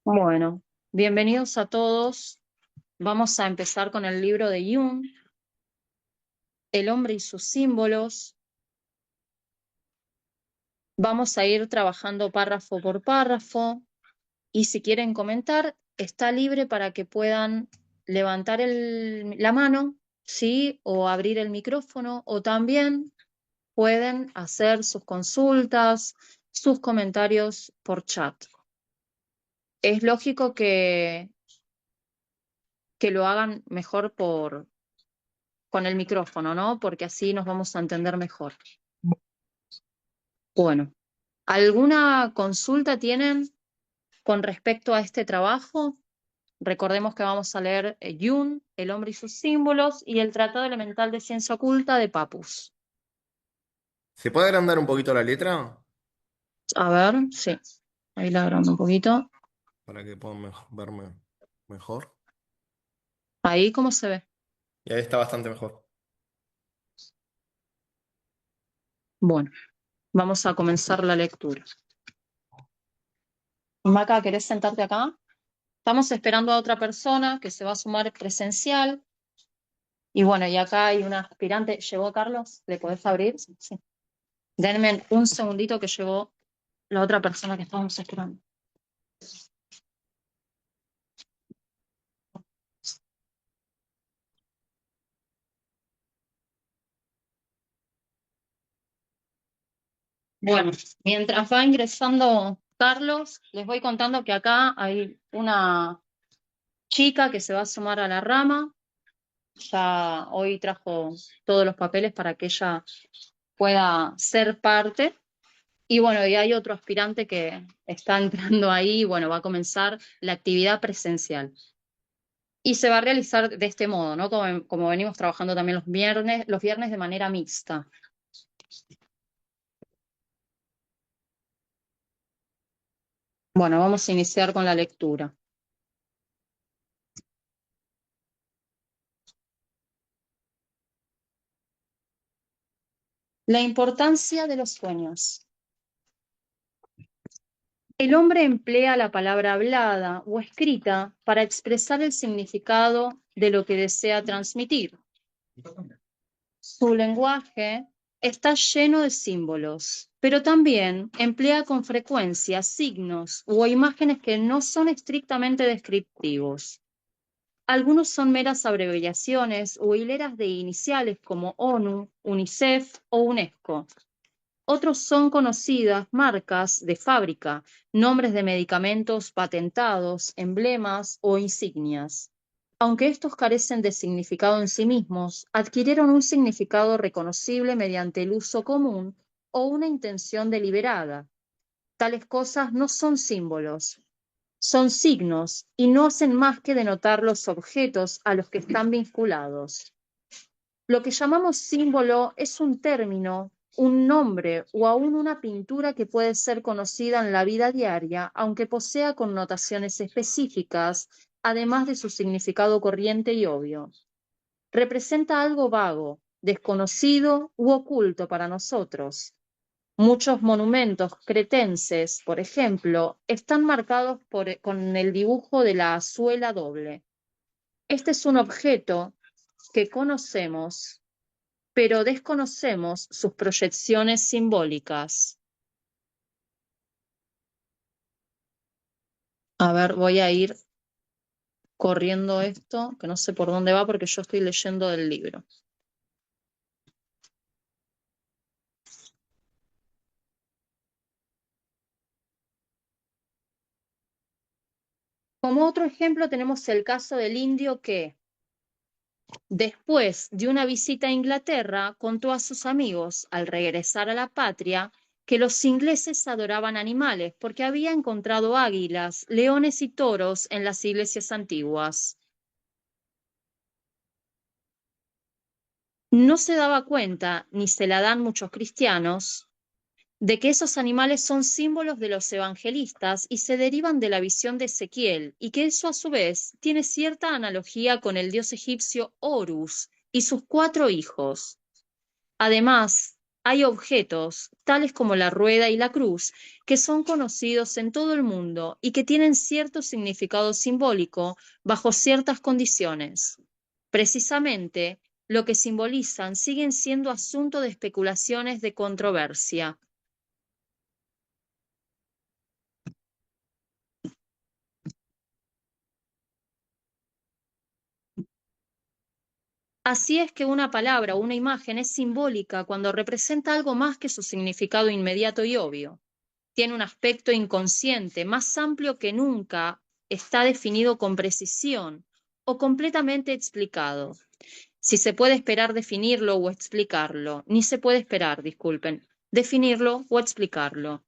Bueno, bienvenidos a todos. Vamos a empezar con el libro de Jung, El hombre y sus símbolos. Vamos a ir trabajando párrafo por párrafo y si quieren comentar, está libre para que puedan levantar la mano, ¿sí? O abrir el micrófono o también pueden hacer sus consultas, sus comentarios por chat. Es lógico que lo hagan mejor con el micrófono, ¿no? Porque así nos vamos a entender mejor. Bueno, ¿alguna consulta tienen con respecto a este trabajo? Recordemos que vamos a leer Jung, El hombre y sus símbolos, y el Tratado Elemental de Ciencia Oculta de Papus. ¿Se puede agrandar un poquito la letra A ver, sí, ahí la agrando un poquito. para que puedan verme mejor? Ahí, ¿cómo se ve? Y ahí está bastante mejor. Bueno, vamos a comenzar la lectura. Maca, ¿querés sentarte acá? Estamos esperando a otra persona que se va a sumar presencial. Y bueno, y acá hay una aspirante. ¿Llegó Carlos? ¿Le podés abrir? Sí. Denme un segundito que llegó la otra persona que estábamos esperando. Bueno, mientras va ingresando Carlos, les voy contando que acá hay una chica que se va a sumar a la rama. Ya hoy trajo todos los papeles para que ella pueda ser parte. Y bueno, y hay otro aspirante que está entrando ahí y bueno, va a comenzar la actividad presencial. Y se va a realizar de este modo, ¿no? Como venimos trabajando también los viernes de manera mixta. Bueno, vamos a iniciar con la lectura. La importancia de los sueños. El hombre emplea la palabra hablada o escrita para expresar el significado de lo que desea transmitir. Su lenguaje está lleno de símbolos, pero también emplea con frecuencia signos o imágenes que no son estrictamente descriptivos. Algunos son meras abreviaciones o hileras de iniciales como ONU, UNICEF o UNESCO. Otros son conocidas marcas de fábrica, nombres de medicamentos patentados, emblemas o insignias. Aunque estos carecen de significado en sí mismos, adquirieron un significado reconocible mediante el uso común o una intención deliberada. Tales cosas no son símbolos, son signos y no hacen más que denotar los objetos a los que están vinculados. Lo que llamamos símbolo es un término, un nombre o aún una pintura que puede ser conocida en la vida diaria, aunque posea connotaciones específicas, además de su significado corriente y obvio. Representa algo vago, desconocido u oculto para nosotros. Muchos monumentos cretenses, por ejemplo, están marcados con el dibujo de la suela doble. Este es un objeto que conocemos, pero desconocemos sus proyecciones simbólicas. A ver, voy a ir corriendo esto, que no sé por dónde va porque yo estoy leyendo del libro. Como otro ejemplo tenemos el caso del indio que, después de una visita a Inglaterra, contó a sus amigos, al regresar a la patria, que los ingleses adoraban animales porque había encontrado águilas, leones y toros en las iglesias antiguas. No se daba cuenta, ni se la dan muchos cristianos, de que esos animales son símbolos de los evangelistas y se derivan de la visión de Ezequiel, y que eso a su vez tiene cierta analogía con el dios egipcio Horus y sus 4 hijos. Además, Hay objetos, tales como la rueda y la cruz, que son conocidos en todo el mundo y que tienen cierto significado simbólico bajo ciertas condiciones. Precisamente, lo que simbolizan siguen siendo asunto de especulaciones de controversia. Así es que una palabra o una imagen es simbólica cuando representa algo más que su significado inmediato y obvio. Tiene un aspecto inconsciente, más amplio que nunca, está definido con precisión o completamente explicado. Si se puede esperar definirlo o explicarlo, ni se puede esperar, disculpen, definirlo o explicarlo.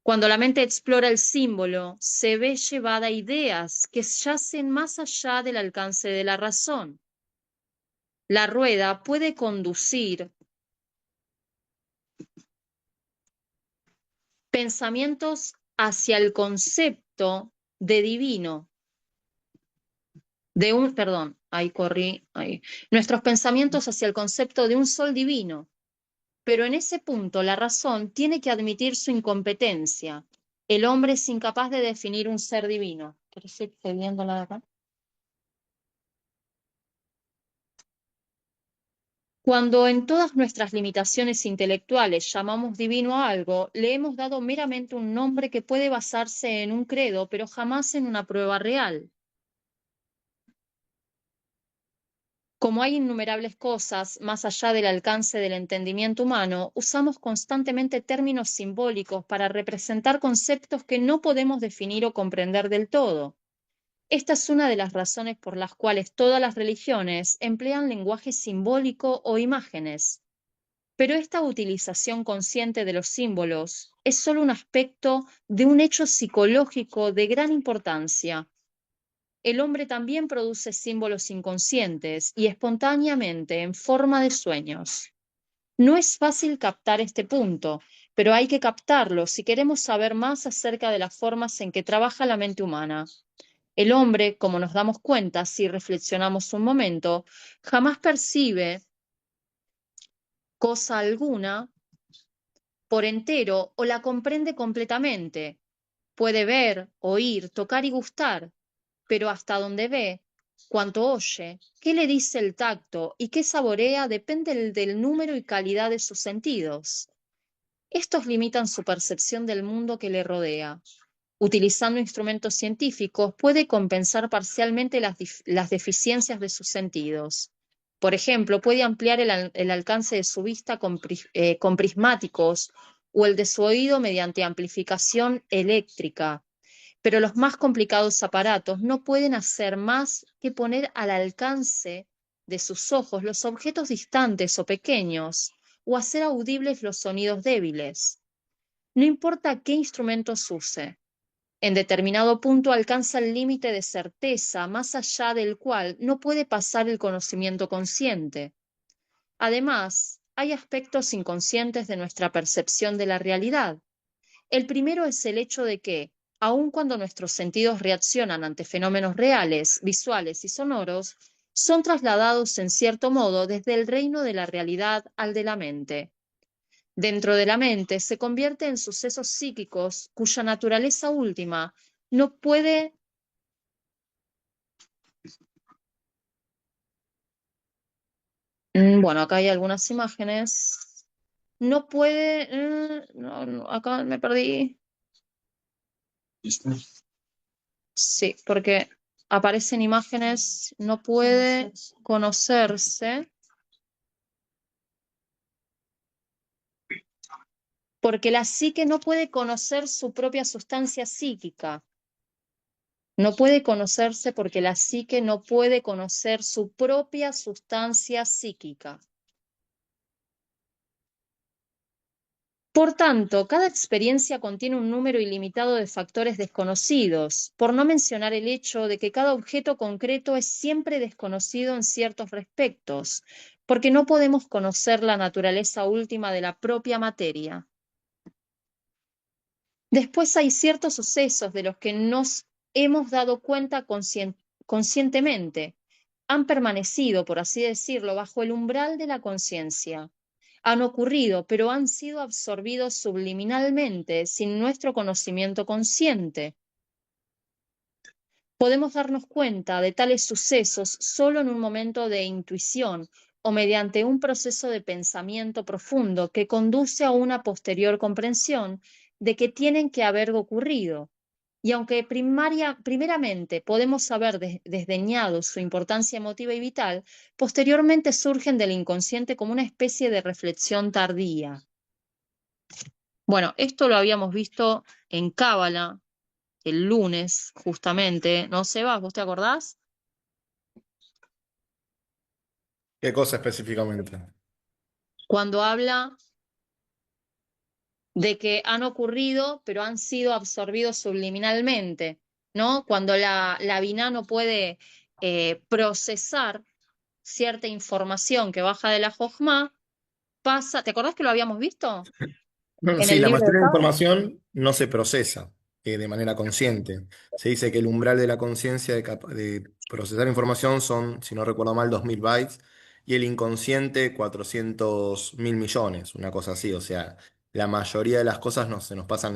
Cuando la mente explora el símbolo, se ve llevada a ideas que yacen más allá del alcance de la razón. La rueda puede conducir pensamientos hacia el concepto de divino, perdón, ahí corrí, ahí, nuestros pensamientos hacia el concepto de un sol divino, pero en ese punto la razón tiene que admitir su incompetencia. El hombre es incapaz de definir un ser divino. ¿Quieres ir viéndola de acá? Cuando en todas nuestras limitaciones intelectuales llamamos divino a algo, le hemos dado meramente un nombre que puede basarse en un credo, pero jamás en una prueba real. Como hay innumerables cosas más allá del alcance del entendimiento humano, usamos constantemente términos simbólicos para representar conceptos que no podemos definir o comprender del todo. Esta es una de las razones por las cuales todas las religiones emplean lenguaje simbólico o imágenes. Pero esta utilización consciente de los símbolos es solo un aspecto de un hecho psicológico de gran importancia. El hombre también produce símbolos inconscientes y espontáneamente en forma de sueños. No es fácil captar este punto, pero hay que captarlo si queremos saber más acerca de las formas en que trabaja la mente humana. El hombre, como nos damos cuenta si reflexionamos un momento, jamás percibe cosa alguna por entero o la comprende completamente. Puede ver, oír, tocar y gustar, pero hasta donde ve, cuánto oye, qué le dice el tacto y qué saborea depende del número y calidad de sus sentidos. Estos limitan su percepción del mundo que le rodea. Utilizando instrumentos científicos, puede compensar parcialmente las deficiencias de sus sentidos. Por ejemplo, puede ampliar el alcance de su vista con prismáticos o el de su oído mediante amplificación eléctrica, pero los más complicados aparatos no pueden hacer más que poner al alcance de sus ojos los objetos distantes o pequeños, o hacer audibles los sonidos débiles. No importa qué instrumentos use, en determinado punto alcanza el límite de certeza más allá del cual no puede pasar el conocimiento consciente. Además, hay aspectos inconscientes de nuestra percepción de la realidad. El primero es el hecho de que, aun cuando nuestros sentidos reaccionan ante fenómenos reales, visuales y sonoros, son trasladados en cierto modo desde el reino de la realidad al de la mente. Dentro de la mente se convierte en sucesos psíquicos cuya naturaleza última no puede. Bueno, acá hay algunas imágenes. No puede. Acá me perdí. Sí, porque aparecen imágenes, no puede conocerse, porque la psique no puede conocer su propia sustancia psíquica. No puede conocerse porque la psique no puede conocer su propia sustancia psíquica. Por tanto, cada experiencia contiene un número ilimitado de factores desconocidos, por no mencionar el hecho de que cada objeto concreto es siempre desconocido en ciertos respectos, porque no podemos conocer la naturaleza última de la propia materia. Después hay ciertos sucesos de los que nos hemos dado cuenta conscientemente, han permanecido, por así decirlo, bajo el umbral de la conciencia. Han ocurrido, pero han sido absorbidos subliminalmente sin nuestro conocimiento consciente. Podemos darnos cuenta de tales sucesos solo en un momento de intuición o mediante un proceso de pensamiento profundo que conduce a una posterior comprensión de que tienen que haber ocurrido. Y aunque primeramente podemos haber desdeñado su importancia emotiva y vital, posteriormente surgen del inconsciente como una especie de reflexión tardía. Bueno, esto lo habíamos visto en Cábala el lunes, justamente. ¿No, Sebas? ¿Vos te acordás? ¿Qué cosa específicamente? Cuando habla de que han ocurrido, pero han sido absorbidos subliminalmente, ¿no? Cuando la Binah no puede procesar cierta información que baja de la Jojma, pasa, ¿te acordás que lo habíamos visto en Sí, el la libro de mayoría de Cábala? información no se procesa de manera consciente. Se dice que el umbral de la conciencia de procesar información son, si no recuerdo mal, 2000 bytes y el inconsciente 400.000 millones, una cosa así. O sea, la mayoría de las cosas no, se nos pasan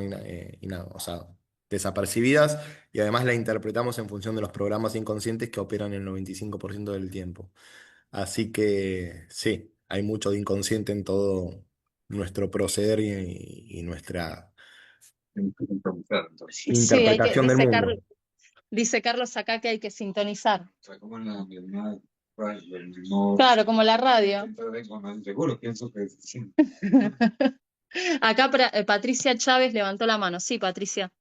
o sea, desapercibidas y además la interpretamos en función de los programas inconscientes que operan el 95% del tiempo. Así que sí, hay mucho de inconsciente en todo nuestro proceder y nuestra Sí, hay que, interpretación del mundo. dice Carlos acá que hay que sintonizar. Claro, como la radio. Acá Patricia Chávez levantó la mano. Sí, Patricia.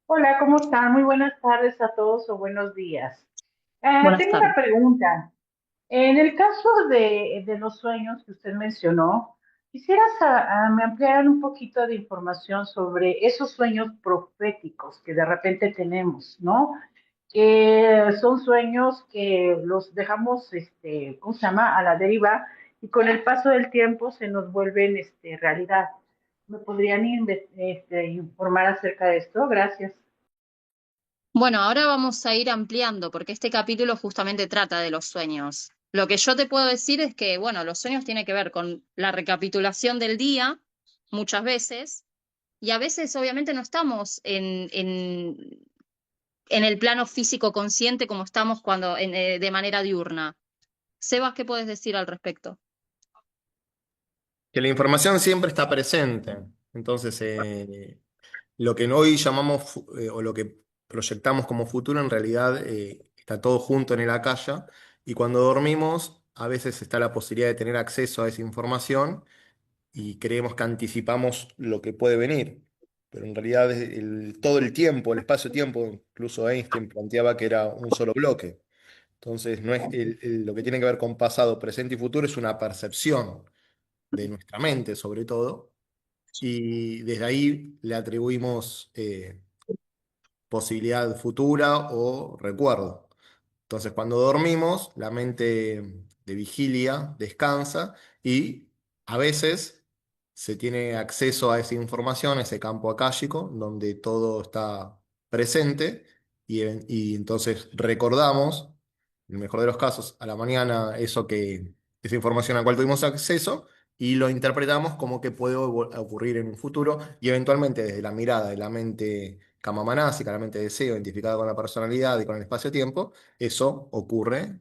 Hola, ¿cómo están? Muy buenas tardes a todos o buenos días. Buenas Tengo tardes. una pregunta. En el caso de los sueños que usted mencionó, quisiera me ampliar un poquito de información sobre esos sueños proféticos que de repente tenemos, ¿no? Que son sueños que los dejamos, ¿cómo se llama? A la deriva y con el paso del tiempo se nos vuelven, realidad. ¿Me podrían informar acerca de esto? Gracias. Bueno, ahora vamos a ir ampliando porque este capítulo justamente trata de los sueños. Lo que yo te puedo decir es que, bueno, los sueños tienen que ver con la recapitulación del día, muchas veces, y a veces obviamente no estamos en el plano físico consciente como estamos cuando de manera diurna. Sebas, ¿qué puedes decir al respecto? Que la información siempre está presente. Entonces, lo que hoy llamamos o lo que proyectamos como futuro, en realidad está todo junto en el acá y cuando dormimos, a veces está la posibilidad de tener acceso a esa información y creemos que anticipamos lo que puede venir. Pero en realidad todo el tiempo, el espacio-tiempo, incluso Einstein planteaba que era un solo bloque. Entonces, no es lo que tiene que ver con pasado, presente y futuro es una percepción de nuestra mente, sobre todo, y desde ahí le atribuimos posibilidad futura o recuerdo. Entonces, cuando dormimos, la mente de vigilia descansa y a veces se tiene acceso a esa información, a ese campo akáshico, donde todo está presente y entonces recordamos, en el mejor de los casos, a la mañana esa información a la cual tuvimos acceso y lo interpretamos como que puede ocurrir en un futuro y eventualmente desde la mirada de la mente kamamanásica, la mente de deseo, identificada con la personalidad y con el espacio-tiempo, eso ocurre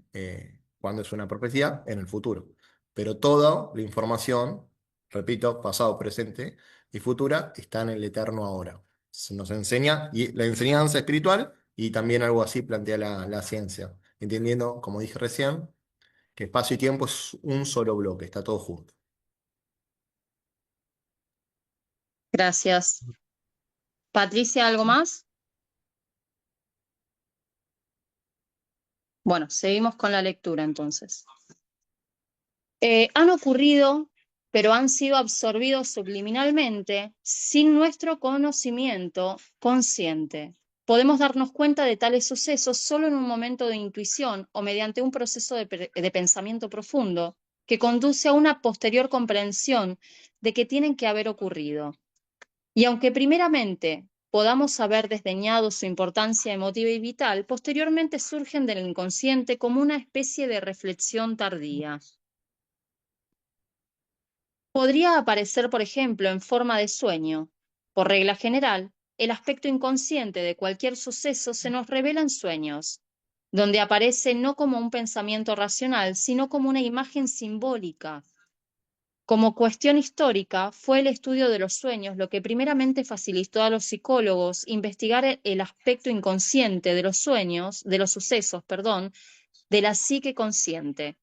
cuando es una profecía en el futuro. Pero toda la información, repito, pasado, presente y futura, está en el eterno ahora. Se nos enseña y la enseñanza espiritual y también algo así plantea la ciencia, entendiendo, como dije recién, que espacio y tiempo es un solo bloque, está todo junto. Gracias. Patricia, ¿algo más? Bueno, seguimos con la lectura entonces. Han ocurrido, pero han sido absorbidos subliminalmente sin nuestro conocimiento consciente. Podemos darnos cuenta de tales sucesos solo en un momento de intuición o mediante un proceso de pensamiento profundo que conduce a una posterior comprensión de que tienen que haber ocurrido. Y aunque primeramente podamos haber desdeñado su importancia emotiva y vital, posteriormente surgen del inconsciente como una especie de reflexión tardía. Podría aparecer, por ejemplo, en forma de sueño. Por regla general, el aspecto inconsciente de cualquier suceso se nos revela en sueños, donde aparece no como un pensamiento racional, sino como una imagen simbólica. Como cuestión histórica, fue el estudio de los sueños lo que primeramente facilitó a los psicólogos investigar el aspecto inconsciente de los sueños, de los sucesos, perdón, de la psique consciente.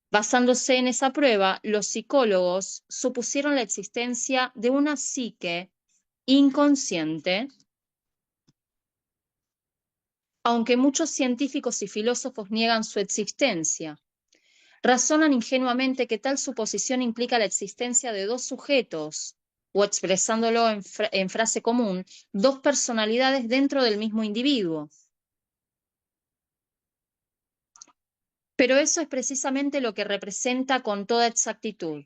Basándose en esa prueba, los psicólogos supusieron la existencia de una psique inconsciente, aunque muchos científicos y filósofos niegan su existencia. Razonan ingenuamente que tal suposición implica la existencia de dos sujetos, o expresándolo en frase común, dos personalidades dentro del mismo individuo. Pero eso es precisamente lo que representa con toda exactitud.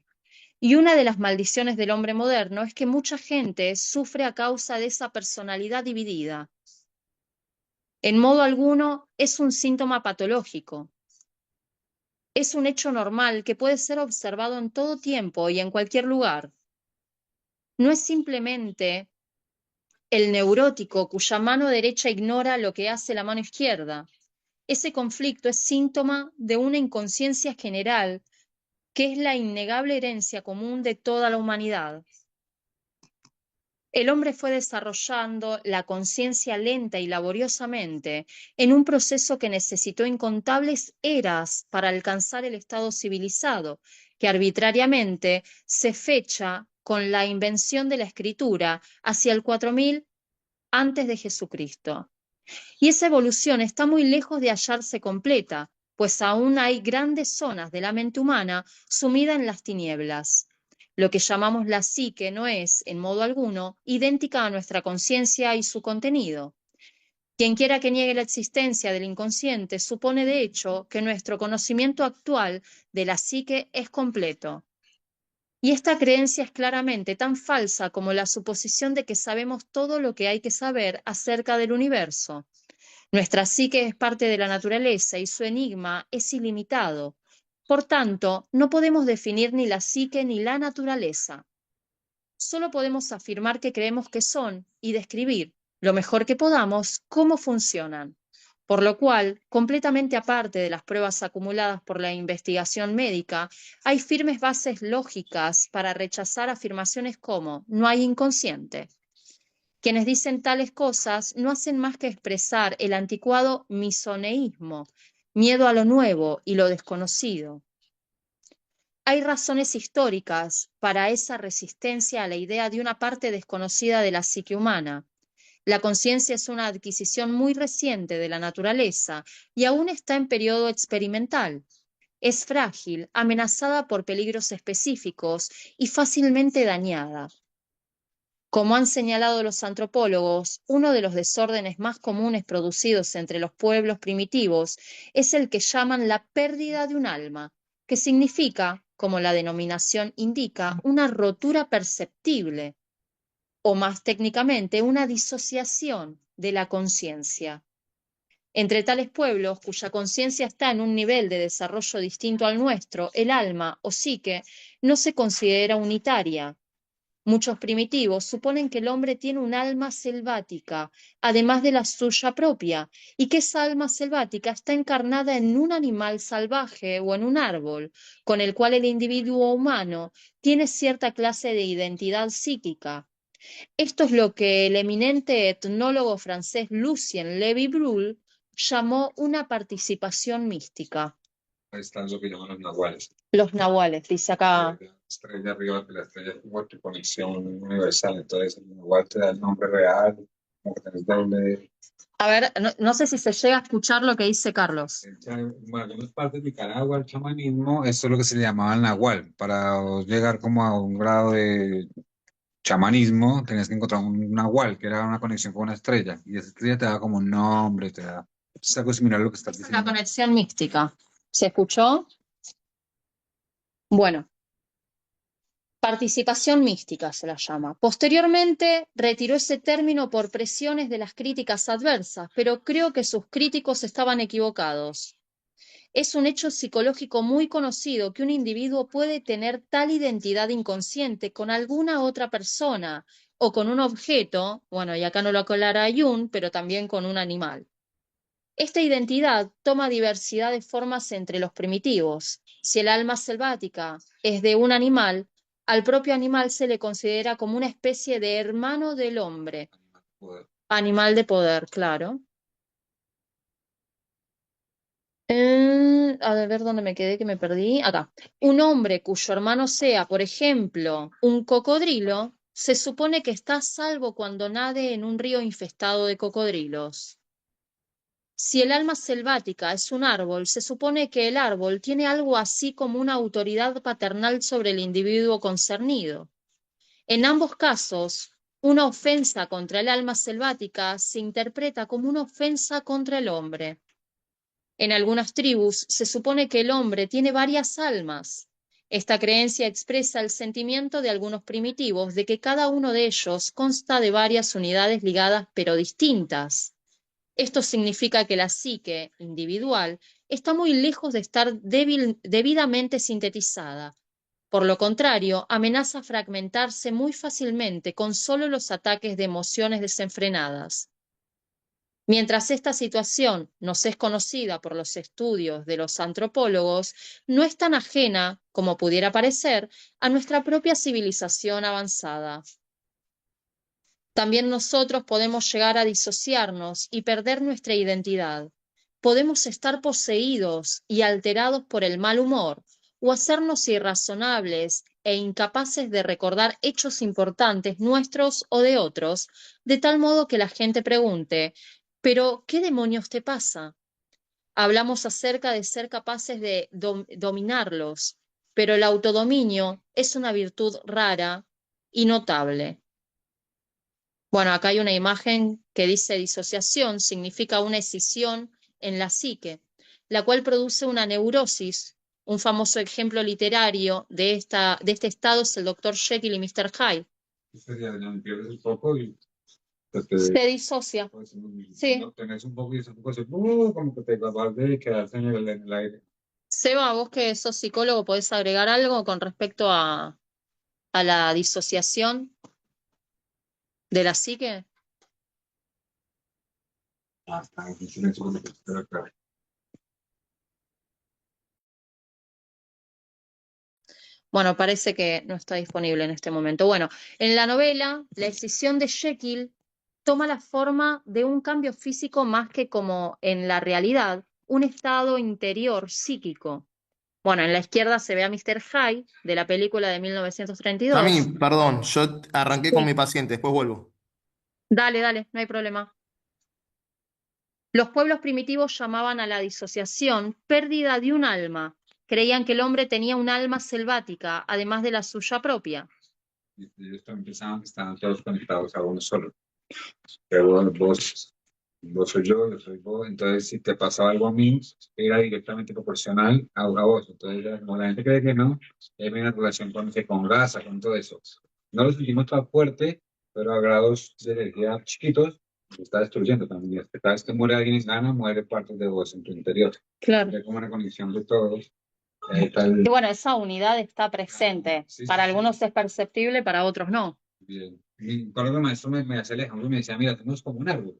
Y una de las maldiciones del hombre moderno es que mucha gente sufre a causa de esa personalidad dividida. En modo alguno es un síntoma patológico. Es un hecho normal que puede ser observado en todo tiempo y en cualquier lugar. No es simplemente el neurótico cuya mano derecha ignora lo que hace la mano izquierda. Ese conflicto es síntoma de una inconsciencia general que es la innegable herencia común de toda la humanidad. El hombre fue desarrollando la conciencia lenta y laboriosamente en un proceso que necesitó incontables eras para alcanzar el estado civilizado, que arbitrariamente se fecha con la invención de la escritura hacia el 4000 antes de Jesucristo. Y esa evolución está muy lejos de hallarse completa, pues aún hay grandes zonas de la mente humana sumida en las tinieblas. Lo que llamamos la psique no es, en modo alguno, idéntica a nuestra conciencia y su contenido. Quien quiera que niegue la existencia del inconsciente supone, de hecho, que nuestro conocimiento actual de la psique es completo. Y esta creencia es claramente tan falsa como la suposición de que sabemos todo lo que hay que saber acerca del universo. Nuestra psique es parte de la naturaleza y su enigma es ilimitado. Por tanto, no podemos definir ni la psique ni la naturaleza. Solo podemos afirmar que creemos que son y describir, lo mejor que podamos, cómo funcionan. Por lo cual, completamente aparte de las pruebas acumuladas por la investigación médica, hay firmes bases lógicas para rechazar afirmaciones como no hay inconsciente. Quienes dicen tales cosas no hacen más que expresar el anticuado misoneísmo, miedo a lo nuevo y lo desconocido. Hay razones históricas para esa resistencia a la idea de una parte desconocida de la psique humana. La conciencia es una adquisición muy reciente de la naturaleza y aún está en periodo experimental. Es frágil, amenazada por peligros específicos y fácilmente dañada. Como han señalado los antropólogos, uno de los desórdenes más comunes producidos entre los pueblos primitivos es el que llaman la pérdida de un alma, que significa, como la denominación indica, una rotura perceptible, o más técnicamente, una disociación de la conciencia. Entre tales pueblos, cuya conciencia está en un nivel de desarrollo distinto al nuestro, el alma o psique no se considera unitaria. Muchos primitivos suponen que el hombre tiene un alma selvática, además de la suya propia, y que esa alma selvática está encarnada en un animal salvaje o en un árbol, con el cual el individuo humano tiene cierta clase de identidad psíquica. Esto es lo que el eminente etnólogo francés Lucien Lévy-Bruhl llamó una participación mística. Ahí están lo que llaman los nahuales. Los nahuales, dice acá. La estrella arriba, que la estrella es como tu conexión universal, entonces el nahual te da el nombre real, como que tenés doble. A ver, no sé si se llega a escuchar lo que dice Carlos. En algunas partes de Nicaragua, el chamanismo, esto es lo que se le llamaba el nahual. Para llegar como a un grado de chamanismo, tenías que encontrar un nahual, que era una conexión con una estrella, y esa estrella te da como un nombre, te da. Es algo similar a lo que estás La diciendo. conexión mística. ¿Se escuchó? Bueno, participación mística se la llama. Posteriormente retiró ese término por presiones de las críticas adversas, pero creo que sus críticos estaban equivocados. Es un hecho psicológico muy conocido que un individuo puede tener tal identidad inconsciente con alguna otra persona o con un objeto, bueno, y acá no lo aclara Jung, pero también con un animal. Esta identidad toma diversidad de formas entre los primitivos. Si el alma selvática es de un animal, al propio animal se le considera como una especie de hermano del hombre, Poder. animal de poder, claro. A ver dónde me quedé, que me perdí. Acá. Un hombre cuyo hermano sea, por ejemplo, un cocodrilo, se supone que está a salvo cuando nade en un río infestado de cocodrilos. Si el alma selvática es un árbol, se supone que el árbol tiene algo así como una autoridad paternal sobre el individuo concernido. En ambos casos, una ofensa contra el alma selvática se interpreta como una ofensa contra el hombre. En algunas tribus se supone que el hombre tiene varias almas. Esta creencia expresa el sentimiento de algunos primitivos de que cada uno de ellos consta de varias unidades ligadas pero distintas. Esto significa que la psique individual está muy lejos de estar debidamente sintetizada. Por lo contrario, amenaza fragmentarse muy fácilmente con solo los ataques de emociones desenfrenadas. Mientras esta situación nos es conocida por los estudios de los antropólogos, no es tan ajena, como pudiera parecer, a nuestra propia civilización avanzada. También nosotros podemos llegar a disociarnos y perder nuestra identidad. Podemos estar poseídos y alterados por el mal humor o hacernos irrazonables e incapaces de recordar hechos importantes nuestros o de otros, de tal modo que la gente pregunte, ¿pero qué demonios te pasa? Hablamos acerca de ser capaces de dominarlos, pero el autodominio es una virtud rara y notable. Bueno, acá hay una imagen que dice disociación, significa una escisión en la psique, la cual produce una neurosis. Un famoso ejemplo literario de este estado es el Dr. Jekyll y Mr. Hyde. Sería, pierdes un poco y Se disocia. Sí. no, tenés un poco y es un poco así, como que te capaz de quedarse en el aire. Seba, vos que sos psicólogo, ¿podés agregar algo con respecto a la disociación de la psique? Claro. Bueno, parece que no está disponible en este momento. Bueno, en la novela, la escisión de Jekyll toma la forma de un cambio físico más que como en la realidad, un estado interior psíquico. Bueno, en la izquierda se ve a Mr. Hyde de la película de 1932. Cami, perdón, yo arranqué con Sí. mi paciente, después vuelvo. Dale, dale, no hay problema. Los pueblos primitivos llamaban a la disociación pérdida de un alma. Creían que el hombre tenía un alma selvática, además de la suya propia. Y ellos también pensaban que estaban todos conectados a uno solo. Pero vos soy yo soy vos. Entonces, si te pasaba algo a mí, era directamente proporcional a vos. Entonces, como la gente cree que no, hay una relación con grasa, con todo eso. No lo sentimos tan fuerte, pero a grados de energía chiquitos, se está destruyendo también. Cada vez que muere alguien en gana, muere parte de vos en tu interior. Claro. Es como una conexión de todos. Y bueno, esa unidad está presente. Sí, Para sí, sí. algunos es perceptible, para otros no. Bien. Mi colega maestro me hacía el ejemplo y me decía, mira, tenemos como un árbol.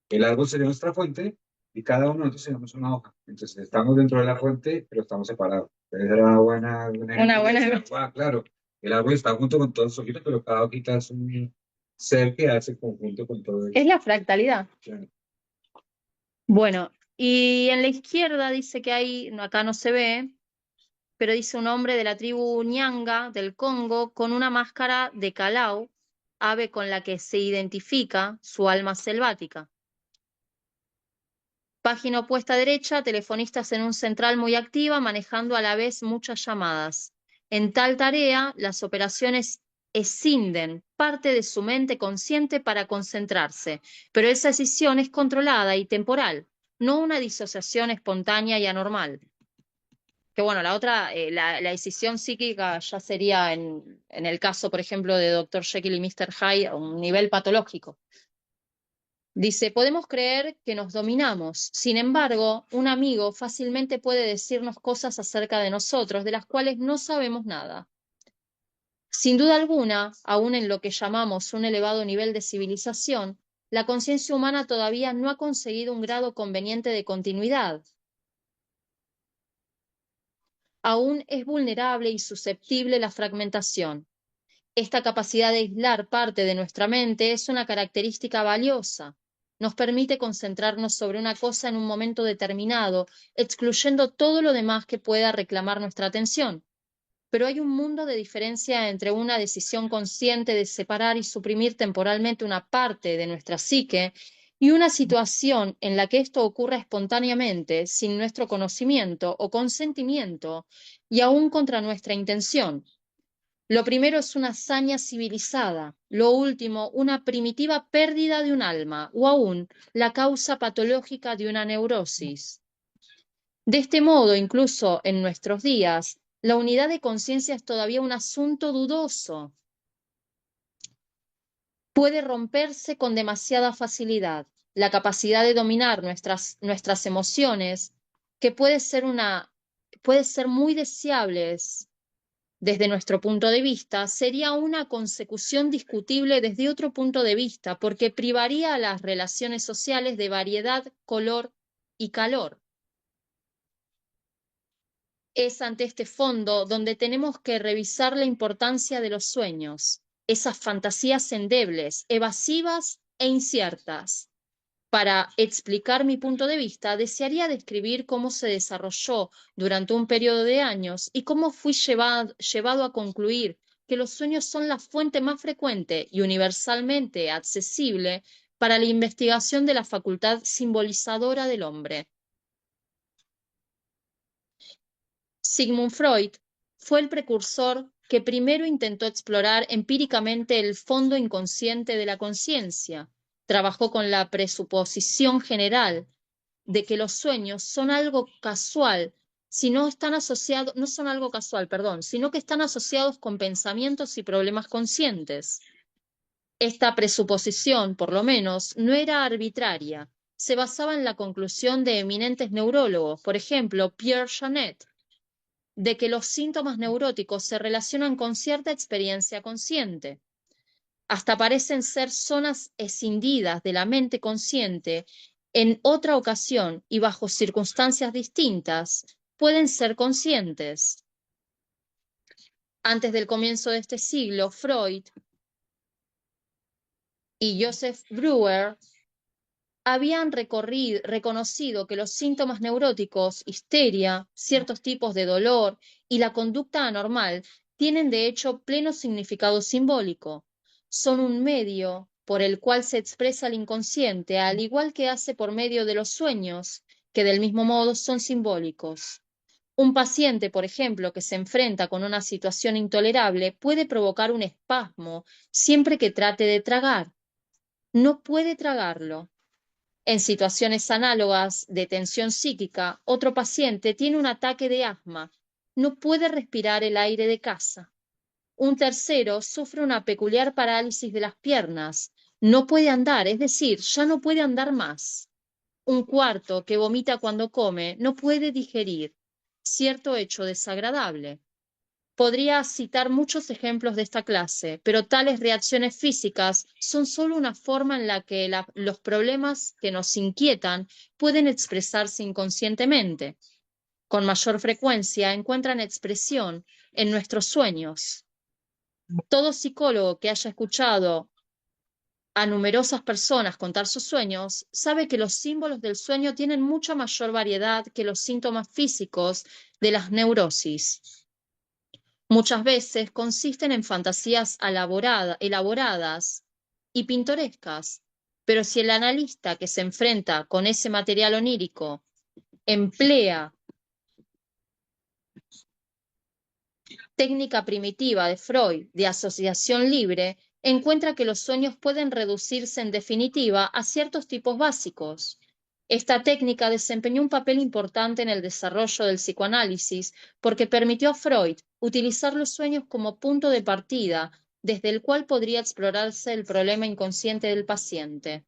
El árbol sería nuestra fuente y cada uno de nosotros tenemos una hoja. Entonces estamos dentro de la fuente, pero estamos separados. Entonces era Una buena. claro, el árbol está junto con todos sus hojitas, pero cada hojita es un ser que hace conjunto con todo Es eso. la fractalidad. Claro. Bueno, y en la izquierda dice que hay, no, acá no se ve, pero dice un hombre de la tribu Ñanga del Congo con una máscara de calao, ave con la que se identifica su alma selvática. Página opuesta derecha, telefonistas en un central muy activa, manejando a la vez muchas llamadas. En tal tarea, las operaciones escinden parte de su mente consciente para concentrarse, pero esa escisión es controlada y temporal, no una disociación espontánea y anormal. Que bueno, la otra, la decisión psíquica ya sería en el caso, por ejemplo, de Dr. Jekyll y Mr. Hyde, a un nivel patológico. Dice, podemos creer que nos dominamos. Sin embargo, un amigo fácilmente puede decirnos cosas acerca de nosotros de las cuales no sabemos nada. Sin duda alguna, aún en lo que llamamos un elevado nivel de civilización, la conciencia humana todavía no ha conseguido un grado conveniente de continuidad. Aún es vulnerable y susceptible la fragmentación. Esta capacidad de aislar parte de nuestra mente es una característica valiosa. Nos permite concentrarnos sobre una cosa en un momento determinado, excluyendo todo lo demás que pueda reclamar nuestra atención. Pero hay un mundo de diferencia entre una decisión consciente de separar y suprimir temporalmente una parte de nuestra psique y una situación en la que esto ocurra espontáneamente, sin nuestro conocimiento o consentimiento, y aún contra nuestra intención. Lo primero es una hazaña civilizada, lo último, una primitiva pérdida de un alma, o aún la causa patológica de una neurosis. De este modo, incluso en nuestros días, la unidad de conciencia es todavía un asunto dudoso. Puede romperse con demasiada facilidad. La capacidad de dominar nuestras emociones, que puede ser muy deseables desde nuestro punto de vista, sería una consecución discutible desde otro punto de vista, porque privaría a las relaciones sociales de variedad, color y calor. Es ante este fondo donde tenemos que revisar la importancia de los sueños, esas fantasías endebles, evasivas e inciertas. Para explicar mi punto de vista, desearía describir cómo se desarrolló durante un periodo de años y cómo fui llevado a concluir que los sueños son la fuente más frecuente y universalmente accesible para la investigación de la facultad simbolizadora del hombre. Sigmund Freud fue el precursor que primero intentó explorar empíricamente el fondo inconsciente de la conciencia. Trabajó con la presuposición general de que los sueños son algo casual, si no están asociados, no son algo casual, perdón, sino que están asociados con pensamientos y problemas conscientes. Esta presuposición, por lo menos, no era arbitraria. Se basaba en la conclusión de eminentes neurólogos, por ejemplo, Pierre Janet, de que los síntomas neuróticos se relacionan con cierta experiencia consciente. Hasta parecen ser zonas escindidas de la mente consciente. En otra ocasión y bajo circunstancias distintas, pueden ser conscientes. Antes del comienzo de este siglo, Freud y Joseph Breuer habían reconocido que los síntomas neuróticos, histeria, ciertos tipos de dolor y la conducta anormal tienen de hecho pleno significado simbólico. Son un medio por el cual se expresa el inconsciente, al igual que hace por medio de los sueños, que del mismo modo son simbólicos. Un paciente, por ejemplo, que se enfrenta con una situación intolerable puede provocar un espasmo siempre que trate de tragar. No puede tragarlo. En situaciones análogas de tensión psíquica, otro paciente tiene un ataque de asma. No puede respirar el aire de casa. Un tercero sufre una peculiar parálisis de las piernas. No puede andar, es decir, ya no puede andar más. Un cuarto que vomita cuando come no puede digerir cierto hecho desagradable. Podría citar muchos ejemplos de esta clase, pero tales reacciones físicas son solo una forma en la que los problemas que nos inquietan pueden expresarse inconscientemente. Con mayor frecuencia encuentran expresión en nuestros sueños. Todo psicólogo que haya escuchado a numerosas personas contar sus sueños sabe que los símbolos del sueño tienen mucha mayor variedad que los síntomas físicos de las neurosis. Muchas veces consisten en fantasías elaboradas y pintorescas, pero si el analista que se enfrenta con ese material onírico emplea técnica primitiva de Freud de asociación libre, encuentra que los sueños pueden reducirse en definitiva a ciertos tipos básicos. Esta técnica desempeñó un papel importante en el desarrollo del psicoanálisis porque permitió a Freud utilizar los sueños como punto de partida desde el cual podría explorarse el problema inconsciente del paciente.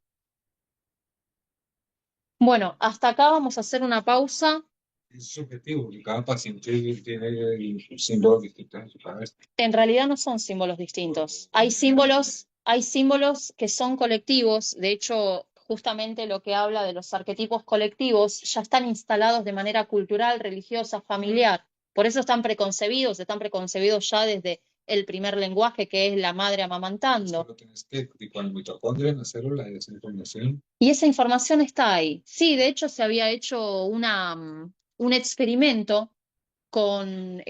Bueno, hasta acá vamos a hacer una pausa. Es subjetivo, porque cada paciente tiene símbolos distintos en su cabeza. En realidad no son símbolos distintos. Hay símbolos que son colectivos. De hecho, justamente lo que habla de los arquetipos colectivos ya están instalados de manera cultural, religiosa, familiar. Por eso están preconcebidos ya desde el primer lenguaje, que es la madre amamantando. Solo tienes que, tipo en mitocondria, en la célula, esa información. Y esa información está ahí. Sí, de hecho se había hecho un experimento con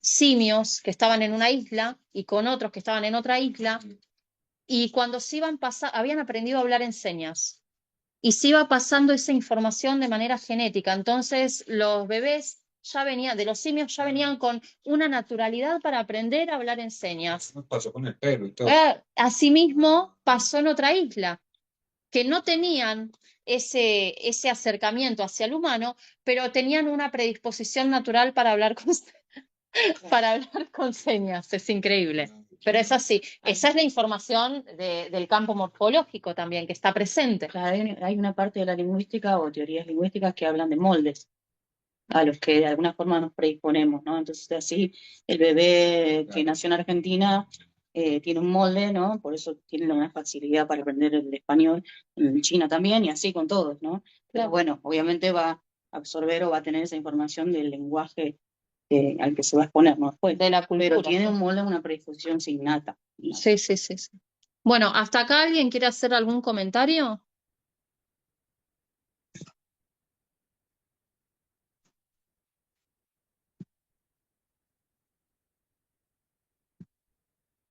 simios que estaban en una isla y con otros que estaban en otra isla, y cuando se iban pasando, habían aprendido a hablar en señas, y se iba pasando esa información de manera genética. Entonces los bebés ya venían, de los simios ya venían con una naturalidad para aprender a hablar en señas. Nos pasó con el pelo y todo. Asimismo pasó en otra isla, que no tenían ese acercamiento hacia el humano, pero tenían una predisposición natural para hablar para hablar con señas. Es increíble. Pero es así. Esa es la información del campo morfológico también, que está presente. Claro, hay una parte de la lingüística o teorías lingüísticas que hablan de moldes, a los que de alguna forma nos predisponemos, ¿no? Entonces, así, el bebé que nació en Argentina tiene un molde, ¿no? Por eso tiene una facilidad para aprender el español, en China también, y así con todos, ¿no? Pero bueno, obviamente va a absorber o va a tener esa información del lenguaje al que se va a exponer, ¿no? Después, De la cultura. pero tiene un molde, una predisposición innata. Sí, sí, sí, sí. Bueno, ¿hasta acá alguien quiere hacer algún comentario?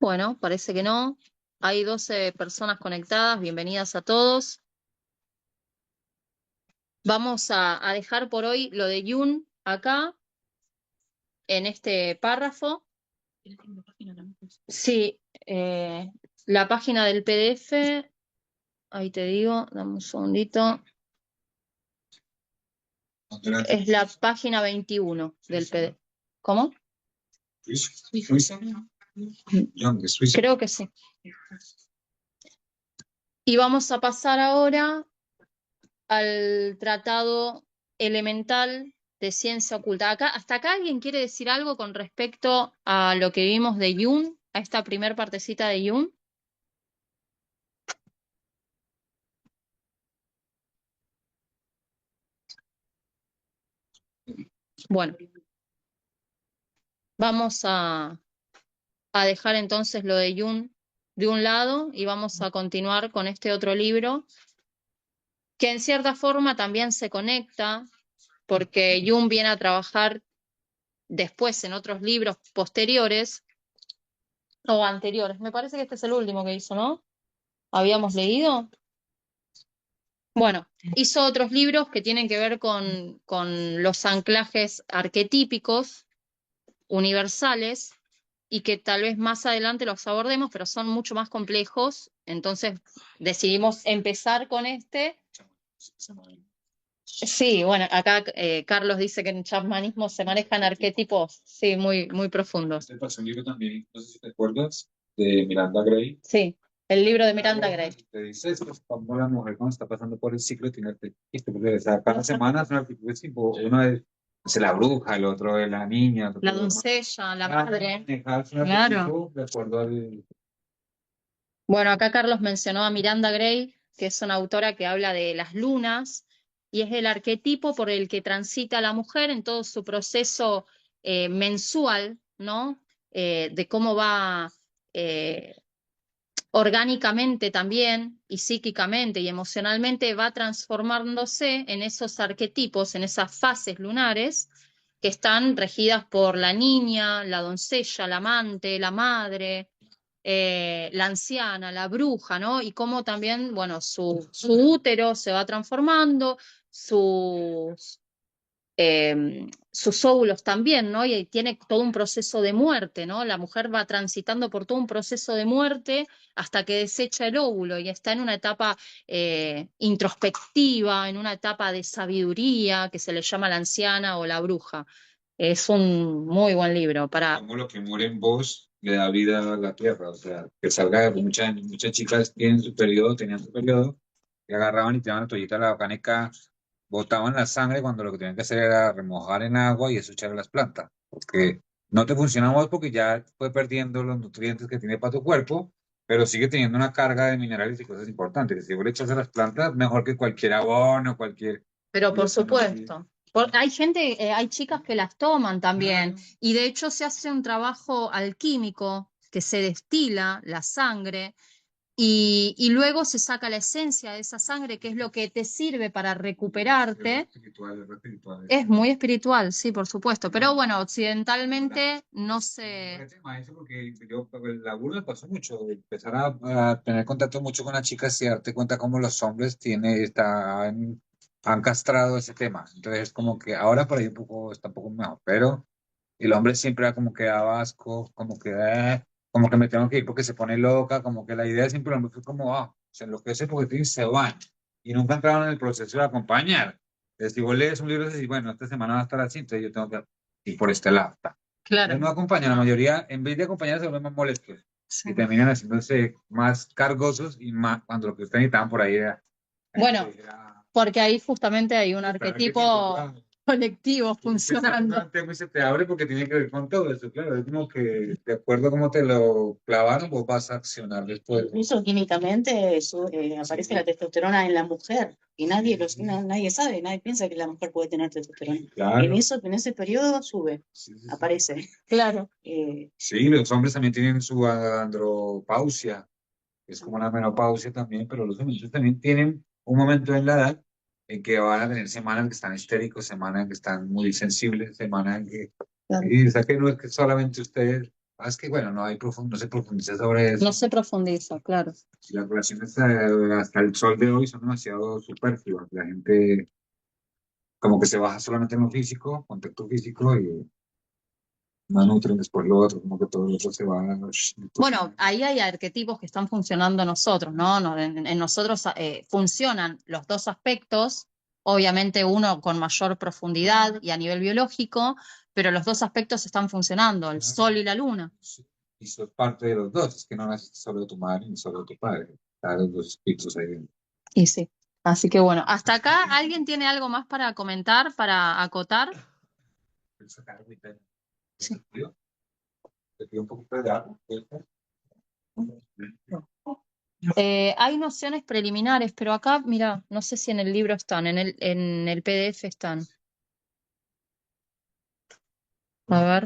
Bueno, parece que no. Hay 12 personas conectadas. Bienvenidas a todos. Vamos a dejar por hoy lo de Jung acá, en este párrafo. Sí, la página del PDF, ahí te digo, dame un segundito. Es la página 21 del PDF. ¿Cómo? ¿Suiza? Young, de Suiza. Creo que sí. Y vamos a pasar ahora al tratado elemental de ciencia oculta. ¿Hasta acá alguien quiere decir algo con respecto a lo que vimos de Jung, a esta primer partecita de Jung? Bueno, vamos a dejar entonces lo de Jung de un lado y vamos a continuar con este otro libro, que en cierta forma también se conecta, porque Jung viene a trabajar después en otros libros posteriores o anteriores. Me parece que este es el último que hizo, ¿no? ¿Habíamos leído? Bueno, hizo otros libros que tienen que ver con los anclajes arquetípicos universales, y que tal vez más adelante los abordemos, pero son mucho más complejos. Entonces decidimos empezar con este. Sí, bueno, acá Carlos dice que en chamanismo se manejan arquetipos, sí, muy, muy profundos. Este pasó un libro también, no sé si te acuerdas, de Miranda Gray. Sí, el libro de Miranda Gray. Te dice esto, como la mujer cuando está pasando por el ciclo tiene arquetipos, porque o sea, cada semana es un arquetipo distinto. Uno es la bruja, el otro es la niña, La doncella, la madre. Claro. De acuerdo al... Bueno, acá Carlos mencionó a Miranda Gray, que es una autora que habla de las lunas, y es el arquetipo por el que transita la mujer en todo su proceso mensual, ¿no? De cómo va orgánicamente también, y psíquicamente y emocionalmente, va transformándose en esos arquetipos, en esas fases lunares, que están regidas por la niña, la doncella, la amante, la madre, la anciana, la bruja, ¿no? Y cómo también, bueno, su útero se va transformando, sus óvulos también, ¿no? Y tiene todo un proceso de muerte, ¿no? La mujer va transitando por todo un proceso de muerte hasta que desecha el óvulo y está en una etapa introspectiva, en una etapa de sabiduría que se le llama la anciana o la bruja. Es un muy buen libro para... Como lo que muere en vos le da vida a la tierra, o sea, que salga, muchas chicas tienen su periodo, tenían su periodo, y agarraban y tiraban la toallita a la caneca, botaban la sangre cuando lo que tenían que hacer era remojar en agua y eso echarle a las plantas, porque no te funciona más porque ya fue perdiendo los nutrientes que tiene para tu cuerpo, pero sigue teniendo una carga de minerales y cosas importantes. Si vos le echas a las plantas, mejor que cualquier abono, cualquier... Pero y por eso no es- supuesto. Hay gente, hay chicas que las toman también, y de hecho se hace un trabajo alquímico que se destila la sangre y luego se saca la esencia de esa sangre, que es lo que te sirve para Es recuperarte. espiritual, es espiritual. Es muy espiritual, sí, por supuesto, pero Bueno, bueno, occidentalmente no me se... parece maestro porque yo el laburo me pasó mucho, de empezar a tener contacto mucho con las chicas y darte cuenta cómo los hombres han castrado ese tema. Entonces es como que ahora por ahí está un poco mejor, pero el hombre siempre era como que daba asco, como que me tengo que ir porque se pone loca, como que la idea siempre del hombre fue como, se enloquece porque se van y nunca entraron en el proceso de acompañar. Entonces, si vos lees un libro y decís, bueno, esta semana va a estar así, entonces yo tengo que ir por este lado. Claro. No acompañan, la mayoría, en vez de acompañar, se vuelven más molestos Sí. y terminan haciéndose más cargosos y más cuando lo que ustedes necesitaban por ahí era. Bueno, porque ahí justamente hay un Está arquetipo claro. colectivo funcionando. Un tema y se te abre porque tiene que ver con todo eso, claro. Es como que de acuerdo a cómo te lo clavaron, vos vas a accionar después. Incluso químicamente aparece Sí. la testosterona en la mujer y nadie, Sí. nadie sabe, nadie piensa que la mujer puede tener testosterona. Claro. En ese periodo sube, Sí. aparece. Claro. Sí, los hombres también tienen su andropausia, que es como una menopausia también, pero los hombres también tienen un momento en la edad en que van a tener semanas que están histéricos, semanas en que están muy sensibles, semanas en que... Claro. Y o sea que no es que solamente ustedes... es que bueno, no se profundiza sobre eso. No se profundiza, claro. Y las relaciones hasta el sol de hoy son demasiado superfluas. La gente como que se baja solamente en lo físico, contacto físico, y no nutren después lo otro, como que todo lo otro se va... Bueno, ahí hay arquetipos que están funcionando en nosotros, ¿no? En nosotros funcionan los dos aspectos, obviamente uno con mayor profundidad y a nivel biológico, pero los dos aspectos están funcionando, el sol y la luna. Y sos parte de los dos, es que no naciste solo de tu madre ni solo de tu padre, están los dos espíritus ahí dentro. Y sí. Así que bueno, hasta acá, ¿alguien tiene algo más para comentar, para acotar? Sí. Te pido un poquito de agua. Hay nociones preliminares, pero acá, mira, no sé si en el libro están, en el PDF están. A ver.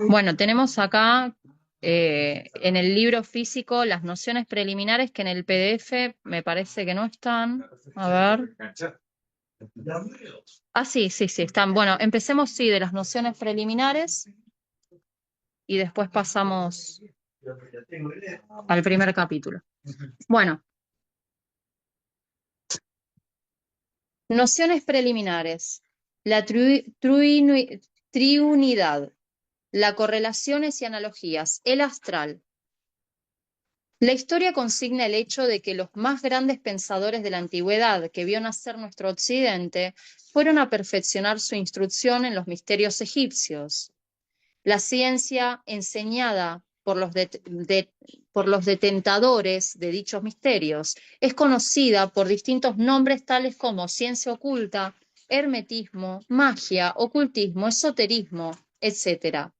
Bueno, tenemos acá en el libro físico las nociones preliminares que en el PDF me parece que no están. A ver. Ah, sí, sí, sí, están. Bueno, empecemos, sí, de las nociones preliminares y después pasamos al primer capítulo. Bueno, nociones preliminares. La triunidad, la correlaciones y analogías, el astral. La historia consigna el hecho de que los más grandes pensadores de la antigüedad que vio nacer nuestro occidente fueron a perfeccionar su instrucción en los misterios egipcios. La ciencia enseñada por los detentadores de dichos misterios es conocida por distintos nombres tales como ciencia oculta, hermetismo, magia, ocultismo, esoterismo, etc.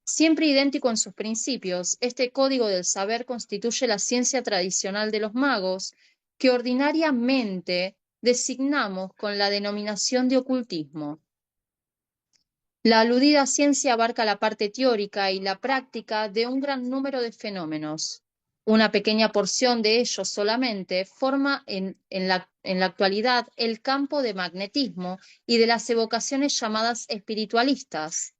Siempre idéntico en sus principios, este código del saber constituye la ciencia tradicional de los magos, que ordinariamente designamos con la denominación de ocultismo. La aludida ciencia abarca la parte teórica y la práctica de un gran número de fenómenos. Una pequeña porción de ellos solamente forma en la actualidad el campo de magnetismo y de las evocaciones llamadas espiritualistas.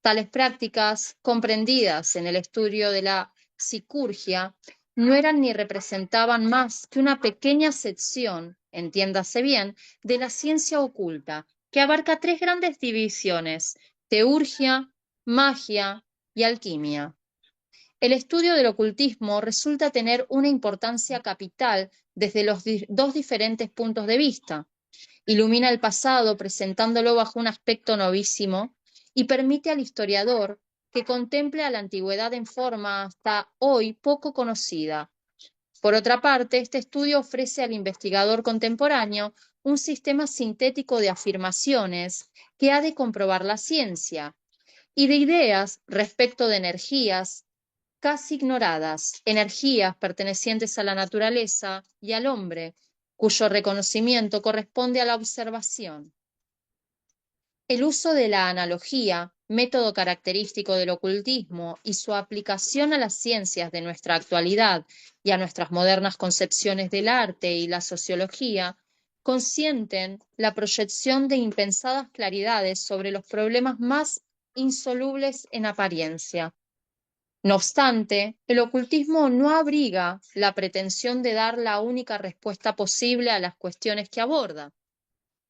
Tales prácticas, comprendidas en el estudio de la psicurgia, no eran ni representaban más que una pequeña sección, entiéndase bien, de la ciencia oculta, que abarca tres grandes divisiones: teurgia, magia y alquimia. El estudio del ocultismo resulta tener una importancia capital desde los dos diferentes puntos de vista. Ilumina el pasado presentándolo bajo un aspecto novísimo y permite al historiador que contemple a la antigüedad en forma hasta hoy poco conocida. Por otra parte, este estudio ofrece al investigador contemporáneo un sistema sintético de afirmaciones que ha de comprobar la ciencia y de ideas respecto de energías casi ignoradas, energías pertenecientes a la naturaleza y al hombre, cuyo reconocimiento corresponde a la observación. El uso de la analogía, método característico del ocultismo, y su aplicación a las ciencias de nuestra actualidad y a nuestras modernas concepciones del arte y la sociología, consienten la proyección de impensadas claridades sobre los problemas más insolubles en apariencia. No obstante, el ocultismo no abriga la pretensión de dar la única respuesta posible a las cuestiones que aborda.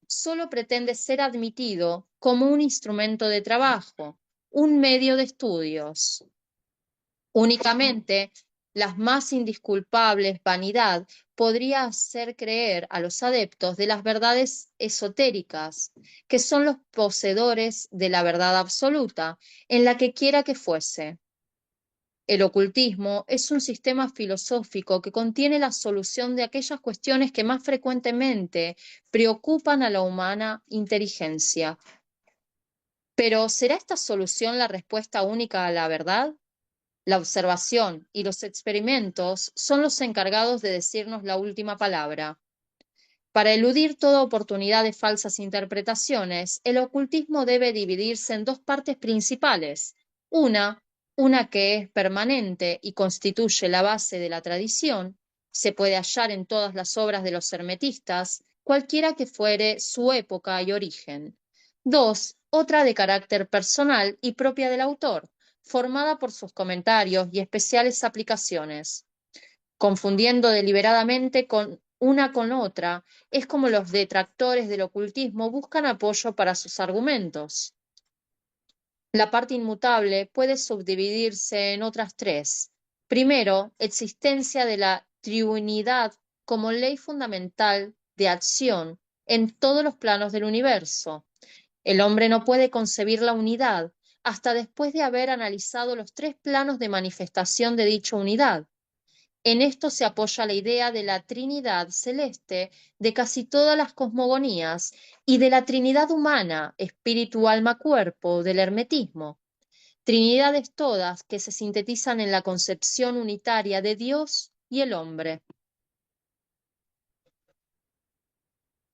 Solo pretende ser admitido como un instrumento de trabajo, un medio de estudios. Únicamente la más indisculpable vanidad podría hacer creer a los adeptos de las verdades esotéricas, que son los poseedores de la verdad absoluta, en la que quiera que fuese. El ocultismo es un sistema filosófico que contiene la solución de aquellas cuestiones que más frecuentemente preocupan a la humana inteligencia. Pero, ¿será esta solución la respuesta única a la verdad? La observación y los experimentos son los encargados de decirnos la última palabra. Para eludir toda oportunidad de falsas interpretaciones, el ocultismo debe dividirse en dos partes principales. Una que es permanente y constituye la base de la tradición, se puede hallar en todas las obras de los hermetistas, cualquiera que fuere su época y origen. Dos, otra de carácter personal y propia del autor, formada por sus comentarios y especiales aplicaciones. Confundiendo deliberadamente una con otra, es como los detractores del ocultismo buscan apoyo para sus argumentos. La parte inmutable puede subdividirse en otras tres. Primero, existencia de la triunidad como ley fundamental de acción en todos los planos del universo. El hombre no puede concebir la unidad hasta después de haber analizado los tres planos de manifestación de dicha unidad. En esto se apoya la idea de la Trinidad celeste de casi todas las cosmogonías y de la Trinidad humana, espíritu, alma, cuerpo, del hermetismo. Trinidades todas que se sintetizan en la concepción unitaria de Dios y el hombre.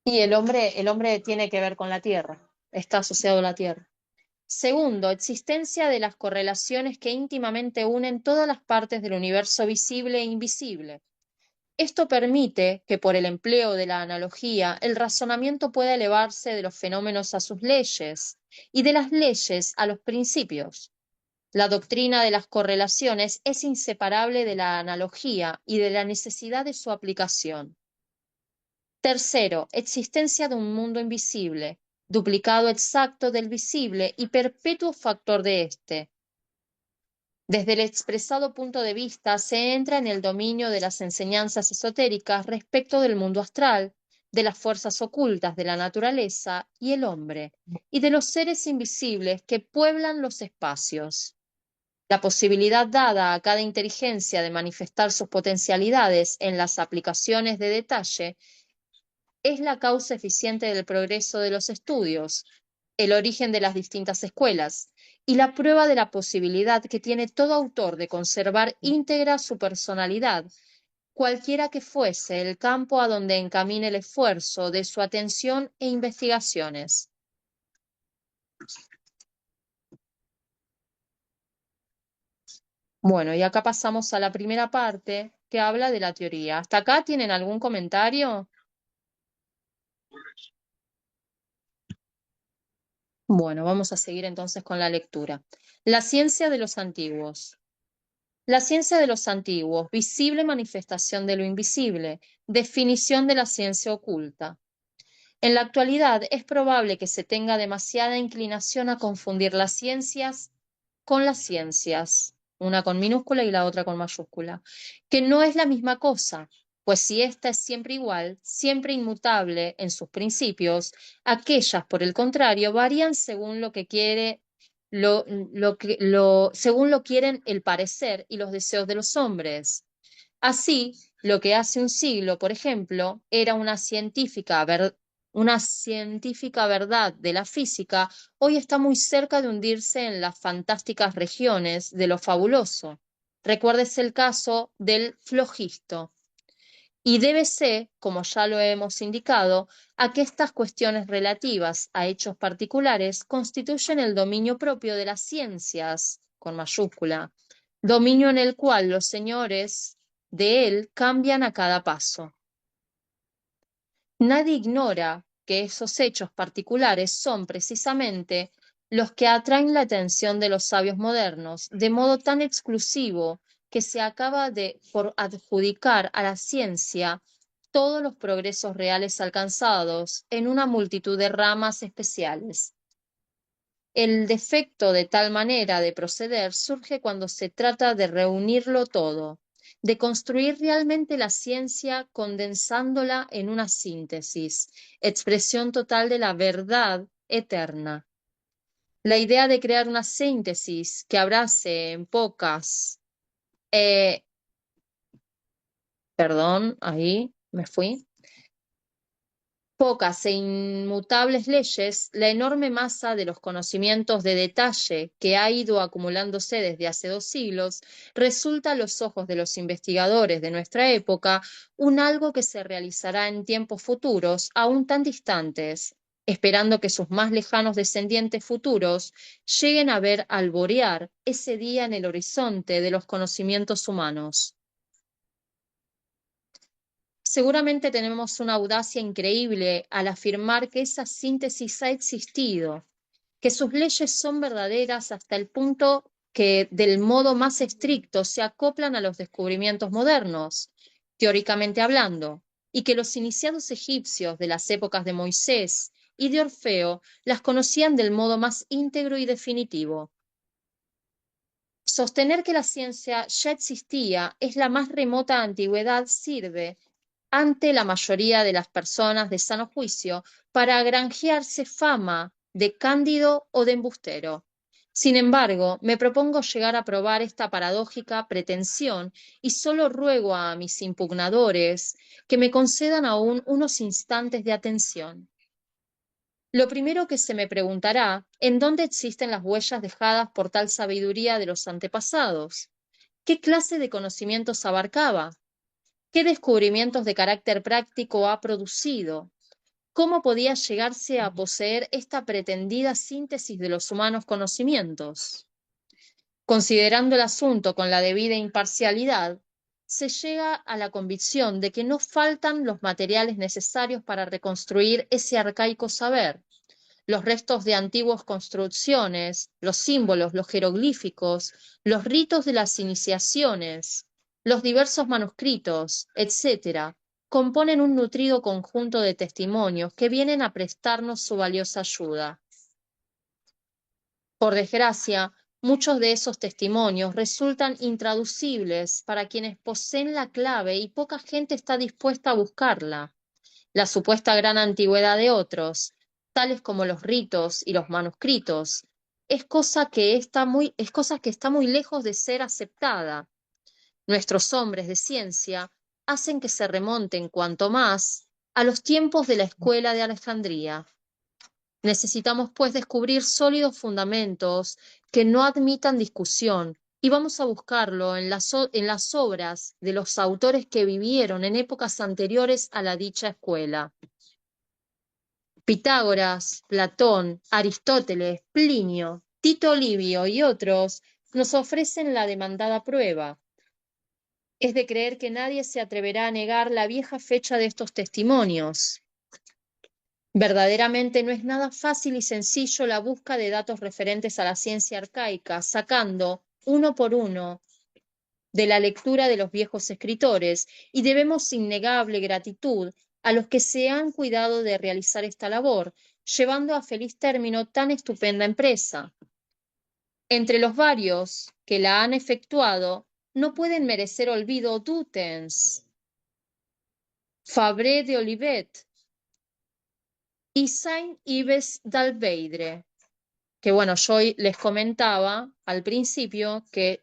Y el hombre tiene que ver con la tierra, está asociado a la tierra. Segundo, existencia de las correlaciones que íntimamente unen todas las partes del universo visible e invisible. Esto permite que por el empleo de la analogía el razonamiento pueda elevarse de los fenómenos a sus leyes y de las leyes a los principios. La doctrina de las correlaciones es inseparable de la analogía y de la necesidad de su aplicación. Tercero, existencia de un mundo invisible, duplicado exacto del visible y perpetuo factor de éste. Desde el expresado punto de vista se entra en el dominio de las enseñanzas esotéricas respecto del mundo astral, de las fuerzas ocultas de la naturaleza y el hombre, y de los seres invisibles que pueblan los espacios. La posibilidad dada a cada inteligencia de manifestar sus potencialidades en las aplicaciones de detalle es la causa eficiente del progreso de los estudios, el origen de las distintas escuelas y la prueba de la posibilidad que tiene todo autor de conservar íntegra su personalidad, cualquiera que fuese el campo a donde encamine el esfuerzo de su atención e investigaciones. Bueno, y acá pasamos a la primera parte que habla de la teoría. ¿Hasta acá tienen algún comentario? Bueno, vamos a seguir entonces con la lectura. La ciencia de los antiguos. La ciencia de los antiguos, visible manifestación de lo invisible, definición de la ciencia oculta. En la actualidad es probable que se tenga demasiada inclinación a confundir las ciencias con las ciencias, una con minúscula y la otra con mayúscula, que no es la misma cosa, pues si ésta es siempre igual, siempre inmutable en sus principios, aquellas, por el contrario, varían según lo que quiere según lo quieren el parecer y los deseos de los hombres. Así, Lo que hace un siglo, por ejemplo, era una científica verdad de la física, hoy está muy cerca de hundirse en las fantásticas regiones de lo fabuloso. Recuérdese el caso del flogisto. Y débese, como ya lo hemos indicado, a que estas cuestiones relativas a hechos particulares constituyen el dominio propio de las ciencias, con mayúscula, dominio en el cual los señores de él cambian a cada paso. Nadie ignora que esos hechos particulares son precisamente los que atraen la atención de los sabios modernos, de modo tan exclusivo que se acaba por adjudicar a la ciencia todos los progresos reales alcanzados en una multitud de ramas especiales. El defecto de tal manera de proceder surge cuando se trata de reunirlo todo, de construir realmente la ciencia condensándola en una síntesis, expresión total de la verdad eterna. La idea de crear una síntesis que abrace en pocas e inmutables leyes, la enorme masa de los conocimientos de detalle que ha ido acumulándose desde hace 2 siglos, resulta a los ojos de los investigadores de nuestra época un algo que se realizará en tiempos futuros, aún tan distantes, esperando que sus más lejanos descendientes futuros lleguen a ver alborear ese día en el horizonte de los conocimientos humanos. Seguramente tenemos una audacia increíble al afirmar que esa síntesis ha existido, que sus leyes son verdaderas hasta el punto que del modo más estricto se acoplan a los descubrimientos modernos, teóricamente hablando, y que los iniciados egipcios de las épocas de Moisés y de Orfeo las conocían del modo más íntegro y definitivo. Sostener que la ciencia ya existía es la más remota antigüedad sirve ante la mayoría de las personas de sano juicio para granjearse fama de cándido o de embustero. Sin embargo, me propongo llegar a probar esta paradójica pretensión y solo ruego a mis impugnadores que me concedan aún unos instantes de atención. Lo primero que se me preguntará, ¿en dónde existen las huellas dejadas por tal sabiduría de los antepasados? ¿Qué clase de conocimientos abarcaba? ¿Qué descubrimientos de carácter práctico ha producido? ¿Cómo podía llegarse a poseer esta pretendida síntesis de los humanos conocimientos? Considerando el asunto con la debida imparcialidad, se llega a la convicción de que no faltan los materiales necesarios para reconstruir ese arcaico saber. Los restos de antiguas construcciones, los símbolos, los jeroglíficos, los ritos de las iniciaciones, los diversos manuscritos, etc., componen un nutrido conjunto de testimonios que vienen a prestarnos su valiosa ayuda. Por desgracia, muchos de esos testimonios resultan intraducibles para quienes poseen la clave y poca gente está dispuesta a buscarla. La supuesta gran antigüedad de otros, tales como los ritos y los manuscritos, es cosa que está muy lejos de ser aceptada. Nuestros hombres de ciencia hacen que se remonten cuanto más a los tiempos de la escuela de Alejandría. Necesitamos, pues, descubrir sólidos fundamentos que no admitan discusión, y vamos a buscarlo en las obras de los autores que vivieron en épocas anteriores a la dicha escuela. Pitágoras, Platón, Aristóteles, Plinio, Tito Livio y otros nos ofrecen la demandada prueba. Es de creer que nadie se atreverá a negar la vieja fecha de estos testimonios. Verdaderamente no es nada fácil y sencillo la búsqueda de datos referentes a la ciencia arcaica, sacando uno por uno de la lectura de los viejos escritores, y debemos innegable gratitud a los que se han cuidado de realizar esta labor, llevando a feliz término tan estupenda empresa. Entre los varios que la han efectuado, no pueden merecer olvido Dutens, Fabre de Olivet y Saint-Yves d'Alveire, que bueno, yo les comentaba al principio que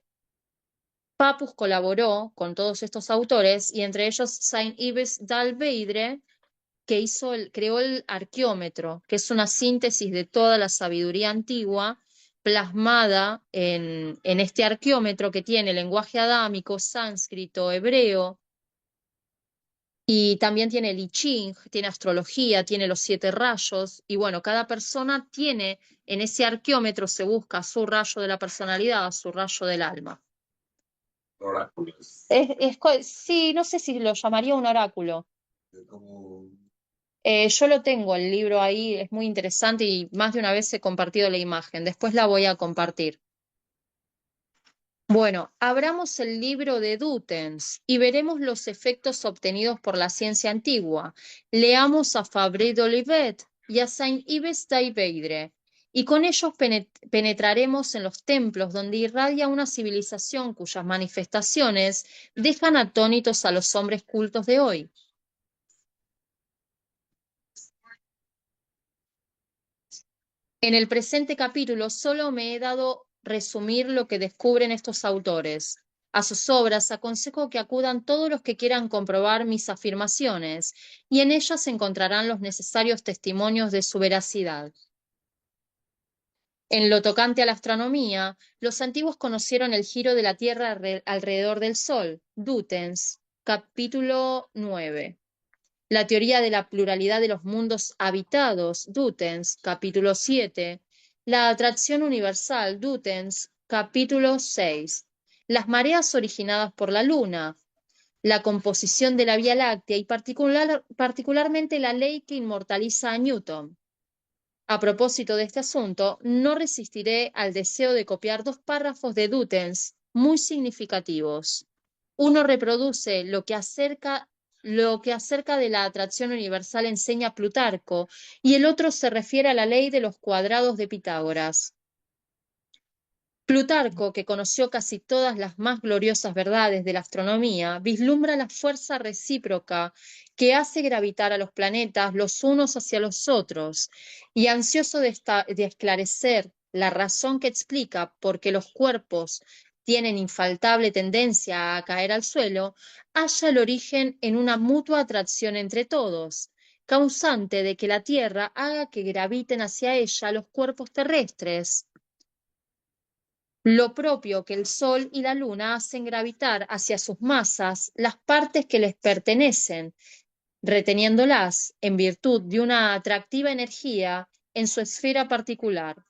Papus colaboró con todos estos autores y entre ellos Saint-Yves d'Albedre, que creó el arqueómetro, que es una síntesis de toda la sabiduría antigua plasmada en este arqueómetro que tiene lenguaje adámico, sánscrito, hebreo, y también tiene el I Ching, tiene astrología, tiene los 7 rayos, y bueno, cada persona tiene, en ese arqueómetro se busca su rayo de la personalidad, su rayo del alma. Oráculos. Sí, no sé si lo llamaría un oráculo. Como Yo lo tengo, el libro ahí, es muy interesante y más de una vez he compartido la imagen. Después la voy a compartir. Bueno, abramos el libro de Dutens y veremos los efectos obtenidos por la ciencia antigua. Leamos a Fabre d'Olivet y a Saint-Yves d'Albedre, y con ellos penetraremos en los templos donde irradia una civilización cuyas manifestaciones dejan atónitos a los hombres cultos de hoy. En el presente capítulo solo me he dado resumir lo que descubren estos autores. A sus obras aconsejo que acudan todos los que quieran comprobar mis afirmaciones, y en ellas encontrarán los necesarios testimonios de su veracidad. En lo tocante a la astronomía, los antiguos conocieron el giro de la Tierra alrededor del Sol, Dutens, capítulo 9. La teoría de la pluralidad de los mundos habitados, Dutens, capítulo 7. La atracción universal, Dutens, capítulo 6. Las mareas originadas por la Luna. La composición de la Vía Láctea y particularmente la ley que inmortaliza a Newton. A propósito de este asunto, no resistiré al deseo de copiar 2 párrafos de Dutens muy significativos. Uno reproduce lo que acerca de la atracción universal enseña Plutarco, y el otro se refiere a la ley de los cuadrados de Pitágoras. Plutarco, que conoció casi todas las más gloriosas verdades de la astronomía, vislumbra la fuerza recíproca que hace gravitar a los planetas los unos hacia los otros, y ansioso de esclarecer la razón que explica por qué los cuerpos tienen infaltable tendencia a caer al suelo, halla el origen en una mutua atracción entre todos, causante de que la Tierra haga que graviten hacia ella los cuerpos terrestres. Lo propio que el Sol y la Luna hacen gravitar hacia sus masas las partes que les pertenecen, reteniéndolas en virtud de una atractiva energía en su esfera particular.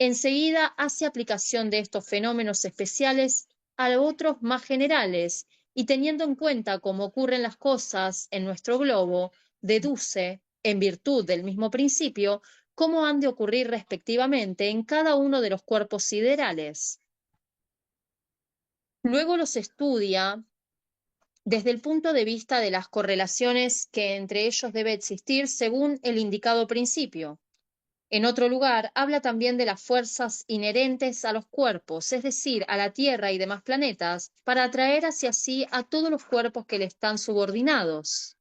Enseguida hace aplicación de estos fenómenos especiales a otros más generales y teniendo en cuenta cómo ocurren las cosas en nuestro globo, deduce, en virtud del mismo principio, cómo han de ocurrir respectivamente en cada uno de los cuerpos siderales. Luego los estudia desde el punto de vista de las correlaciones que entre ellos debe existir según el indicado principio. En otro lugar, habla también de las fuerzas inherentes a los cuerpos, es decir, a la Tierra y demás planetas, para atraer hacia sí a todos los cuerpos que le están subordinados.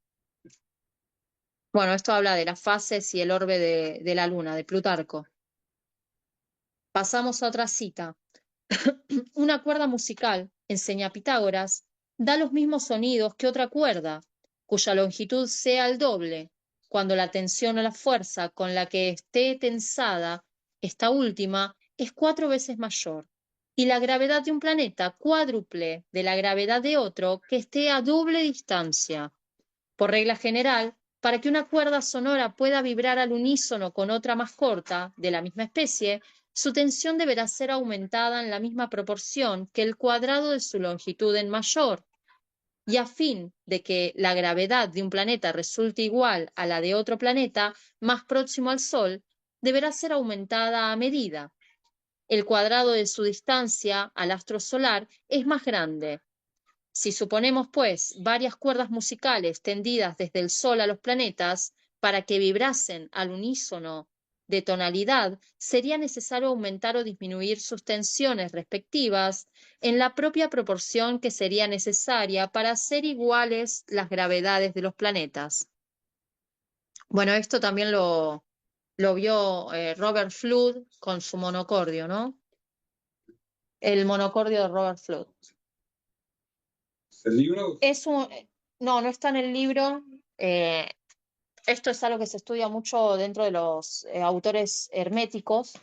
Bueno, esto habla de las fases y el orbe de la Luna, de Plutarco. Pasamos a otra cita. Una cuerda musical, enseña Pitágoras, da los mismos sonidos que otra cuerda, cuya longitud sea el doble, cuando la tensión o la fuerza con la que esté tensada esta última es 4 veces mayor, y la gravedad de un planeta cuádruple de la gravedad de otro que esté a doble distancia. Por regla general, para que una cuerda sonora pueda vibrar al unísono con otra más corta, de la misma especie, su tensión deberá ser aumentada en la misma proporción que el cuadrado de su longitud en mayor, y a fin de que la gravedad de un planeta resulte igual a la de otro planeta más próximo al Sol, deberá ser aumentada a medida. El cuadrado de su distancia al astro solar es más grande. Si suponemos, pues, varias cuerdas musicales tendidas desde el Sol a los planetas, para que vibrasen al unísono de tonalidad, sería necesario aumentar o disminuir sus tensiones respectivas en la propia proporción que sería necesaria para hacer iguales las gravedades de los planetas. Bueno, esto también lo vio Robert Flood con su monocordio, ¿no? El monocordio de Robert Flood. ¿El libro? No, no está en el libro. Esto es algo que se estudia mucho dentro de los autores herméticos.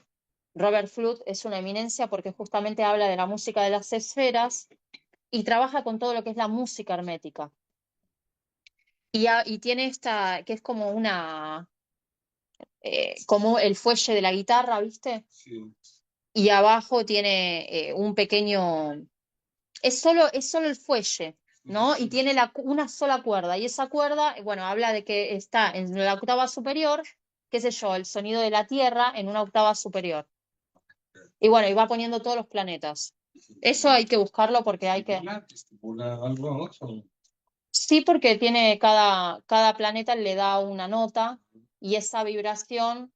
Robert Fludd es una eminencia porque justamente habla de la música de las esferas y trabaja con todo lo que es la música hermética. Y tiene esta, que es como como el fuelle de la guitarra, ¿viste? Sí. Y abajo tiene un pequeño, es solo el fuelle, ¿no? Y tiene una sola cuerda. Y esa cuerda, bueno, habla de que está en la octava superior, qué sé yo, el sonido de la Tierra en una octava superior. Y bueno, y va poniendo todos los planetas. Eso hay que buscarlo porque hay que... ¿Estipula algo? Sí, porque tiene cada planeta le da una nota y esa vibración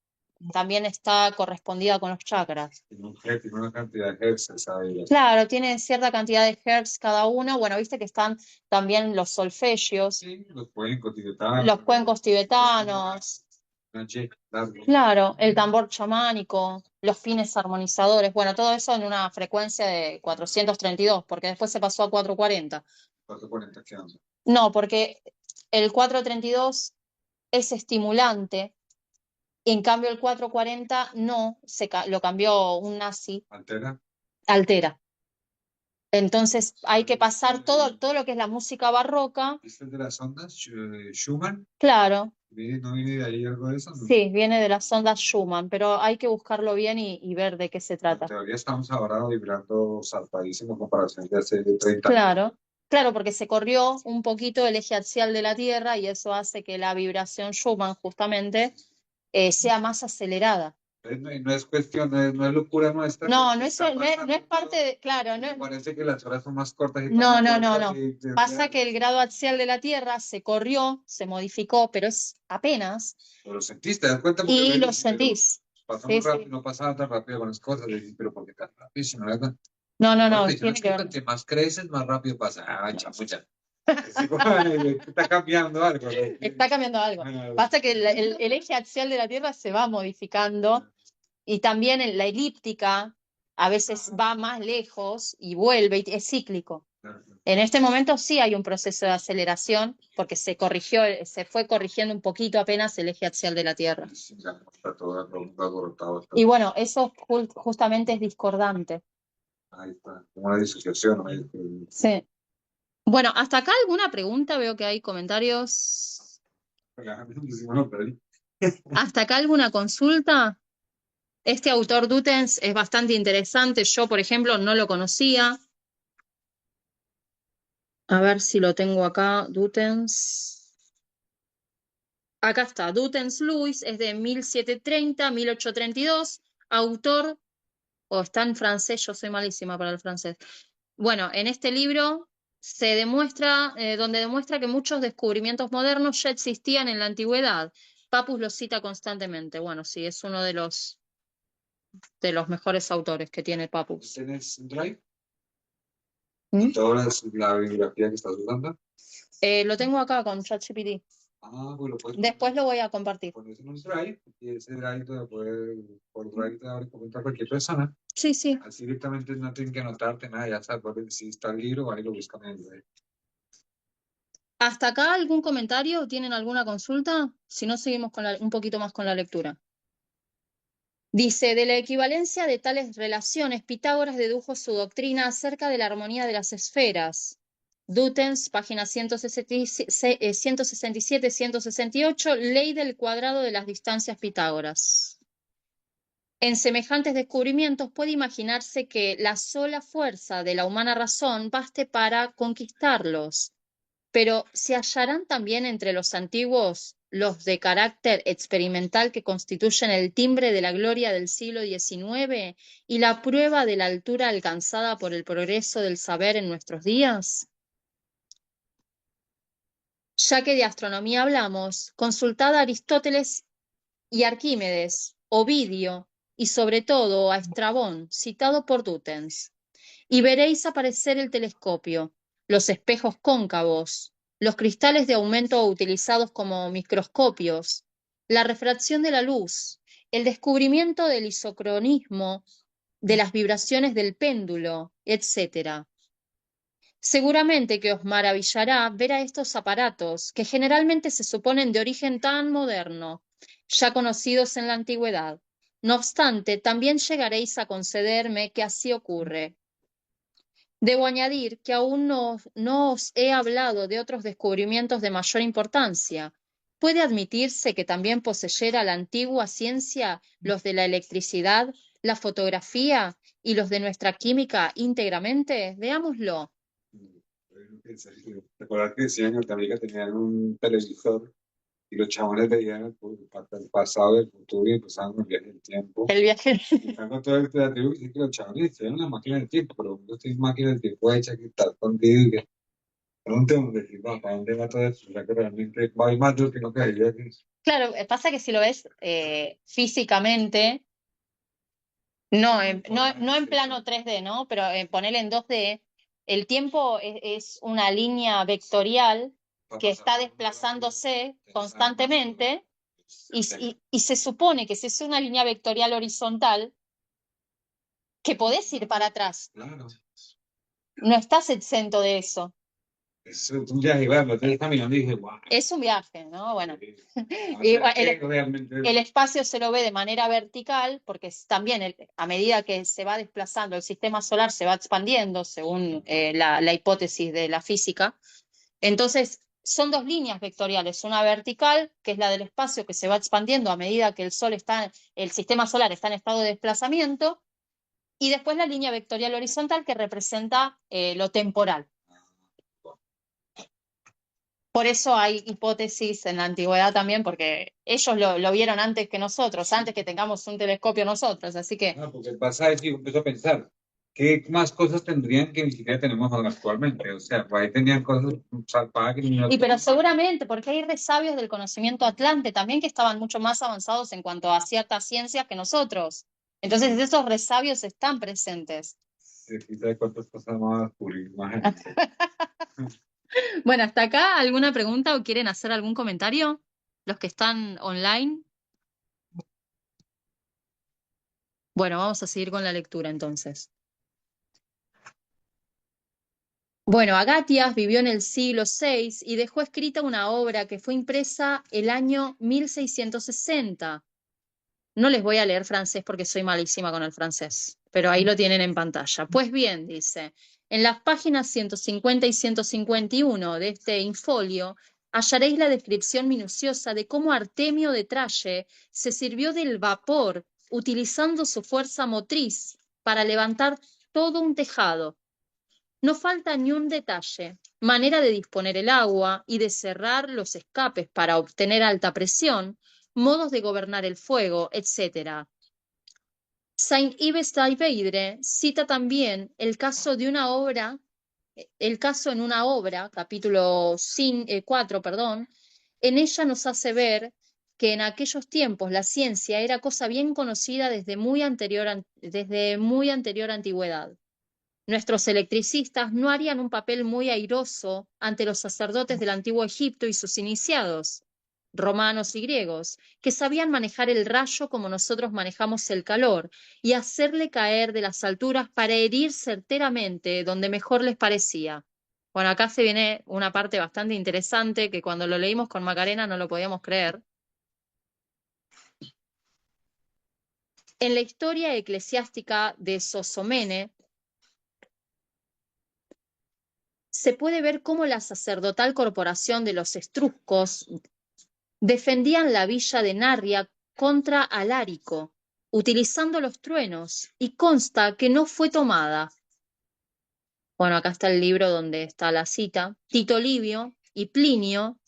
también está correspondida con los chakras. Tiene una cantidad de hercios, ¿sabes? Claro, tiene cierta cantidad de hertz cada uno. Bueno, viste que están también los solfegios, Sí, los cuencos tibetanos. los cuencos tibetanos. Claro, el tambor chamánico, los fines armonizadores. Bueno, todo eso en una frecuencia de 432, porque después se pasó a 440. 440, ¿qué onda? No, porque el 432 es estimulante, y en cambio el 440 no, lo cambió un nazi, ¿Altera? altera. Entonces hay que pasar todo lo que es la música barroca. ¿Este es de las ondas Schumann? Claro, ¿No viene de ahí algo de eso? No. sí, viene de las ondas Schumann, pero hay que buscarlo bien y ver de qué se En trata. teoría estamos ahora vibrando zarpadísimo en comparación de hace 30 años. Claro, claro, porque se corrió un poquito el eje axial de la Tierra y eso hace que la vibración Schumann justamente sea más acelerada. No es cuestión, no es locura nuestra. No, no es parte de, claro, Me no. parece que las horas son más cortas. No. Pasa que el grado axial de la Tierra se corrió, se modificó, pero es apenas. Pero lo sentiste, ¿te das cuenta? Y lo sentís. Pasa Sí, muy sí. rápido, no pasaba tan rápido con las cosas. Pero ¿por qué tan rápido? Si no era tan... No, Porque tiene es que que ver. entre más creces, más rápido pasa. Ay, chamucha. Está cambiando algo. Está cambiando algo. Pasa que el eje axial de la Tierra se va modificando y también en la elíptica a veces va más lejos y vuelve y es cíclico. En este momento sí hay un proceso de aceleración porque se fue corrigiendo un poquito apenas el eje axial de la Tierra. Está todo abortado. Y bueno, eso justamente es discordante. Ahí está, como una disociación. Sí. Bueno, hasta acá alguna pregunta, veo que hay comentarios. ¿Hasta acá alguna consulta? Este autor Dutens es bastante interesante. Yo, por ejemplo, no lo conocía. A ver si lo tengo acá. Dutens. Acá está. Dutens Louis es de 1730, 1832. Autor, o está en francés, yo soy malísima para el francés. Bueno, en este libro se demuestra, donde demuestra que muchos descubrimientos modernos ya existían en la antigüedad. Papus lo cita constantemente. Bueno, sí, es uno de los mejores autores que tiene Papus. ¿Tienes Drive? ¿Mm? ¿Toda la bibliografía que estás usando? Lo tengo acá con ChatGPT. Bueno, pues. Después lo voy a compartir. Pones en un Drive y ese Drive te lo puede, por Drive te abre comentar cualquier persona. Sí, sí. Así directamente no tienen que anotarte nada, ya sabes, porque si está el libro, ahí lo buscan en el Drive. ¿Hasta acá algún comentario? ¿Tienen alguna consulta? Si no, seguimos con un poquito más con la lectura. Dice, de la equivalencia de tales relaciones, Pitágoras dedujo su doctrina acerca de la armonía de las esferas. Dutens, página 167-168, ley del cuadrado de las distancias Pitágoras. En semejantes descubrimientos puede imaginarse que la sola fuerza de la humana razón baste para conquistarlos, pero ¿se hallarán también entre los antiguos los de carácter experimental que constituyen el timbre de la gloria del siglo XIX y la prueba de la altura alcanzada por el progreso del saber en nuestros días? Ya que de astronomía hablamos, consultad a Aristóteles y Arquímedes, Ovidio y sobre todo a Estrabón, citado por Dutens, y veréis aparecer el telescopio, los espejos cóncavos, los cristales de aumento utilizados como microscopios, la refracción de la luz, el descubrimiento del isocronismo, de las vibraciones del péndulo, etc. Seguramente que os maravillará ver a estos aparatos, que generalmente se suponen de origen tan moderno, ya conocidos en la antigüedad. No obstante, también llegaréis a concederme que así ocurre. Debo añadir que aún no os he hablado de otros descubrimientos de mayor importancia. ¿Puede admitirse que también poseyera la antigua ciencia los de la electricidad, la fotografía y los de nuestra química íntegramente? Veámoslo. Recordar que decían en Norteamérica tenían un televisor y los chabones veían el pasado y el futuro y empezaban con el viaje del tiempo. El viaje. Y tengo todo el teatro y que los chabones hicieron una máquina del tiempo, pero no estoy máquina del tiempo hecha que está escondido y que no tengo que decir, ¿para dónde va todo eso? O sea que realmente va a ir más de lo que no creía que es. Claro, pasa que si lo ves físicamente, no en plano 3D, ¿no? Pero ponerle en 2D, el tiempo es una línea vectorial que está desplazándose constantemente y se supone que si es una línea vectorial horizontal, que podés ir para atrás. Claro. No estás exento de eso. Es un viaje, bueno, entonces caminando y dije, wow. Es un viaje, ¿no? Bueno. Y Realmente el espacio se lo ve de manera vertical porque también a medida que se va desplazando el sistema solar se va expandiendo según la hipótesis de la física. Entonces son dos líneas vectoriales, una vertical que es la del espacio que se va expandiendo a medida que el sistema solar está en estado de desplazamiento, y después la línea vectorial horizontal que representa lo temporal. Por eso hay hipótesis en la antigüedad también, porque ellos lo vieron antes que nosotros, antes que tengamos un telescopio nosotros, así que... Porque pasa es que empiezo a pensar, ¿qué más cosas tendrían que ni siquiera tenemos actualmente? O sea, por ahí tenían cosas salvadas que ni pero seguramente, porque hay resabios del conocimiento atlante también que estaban mucho más avanzados en cuanto a ciertas ciencias que nosotros. Entonces esos resabios están presentes. Sí, quizás cuántas cosas más descubrir, más. Bueno, hasta acá, ¿alguna pregunta o quieren hacer algún comentario? Los que están online. Bueno, vamos a seguir con la lectura entonces. Bueno, Agatias vivió en el siglo VI y dejó escrita una obra que fue impresa el año 1660. No les voy a leer francés porque soy malísima con el francés, pero ahí lo tienen en pantalla. Pues bien, dice, en las páginas 150 y 151 de este infolio hallaréis la descripción minuciosa de cómo Artemio de Traye se sirvió del vapor utilizando su fuerza motriz para levantar todo un tejado. No falta ni un detalle, manera de disponer el agua y de cerrar los escapes para obtener alta presión, modos de gobernar el fuego, etc. Saint-Yves d'Alveire cita también el caso en una obra, capítulo 4, perdón. En ella nos hace ver que en aquellos tiempos la ciencia era cosa bien conocida desde muy anterior antigüedad. Nuestros electricistas no harían un papel muy airoso ante los sacerdotes del antiguo Egipto y sus iniciados, romanos y griegos, que sabían manejar el rayo como nosotros manejamos el calor y hacerle caer de las alturas para herir certeramente donde mejor les parecía. Bueno, acá se viene una parte bastante interesante que cuando lo leímos con Macarena no lo podíamos creer. En la historia eclesiástica de Sosomene, se puede ver cómo la sacerdotal corporación de los etruscos defendían la villa de Narria contra Alárico, utilizando los truenos, y consta que no fue tomada. Bueno, acá está el libro donde está la cita. Tito Livio y Plinio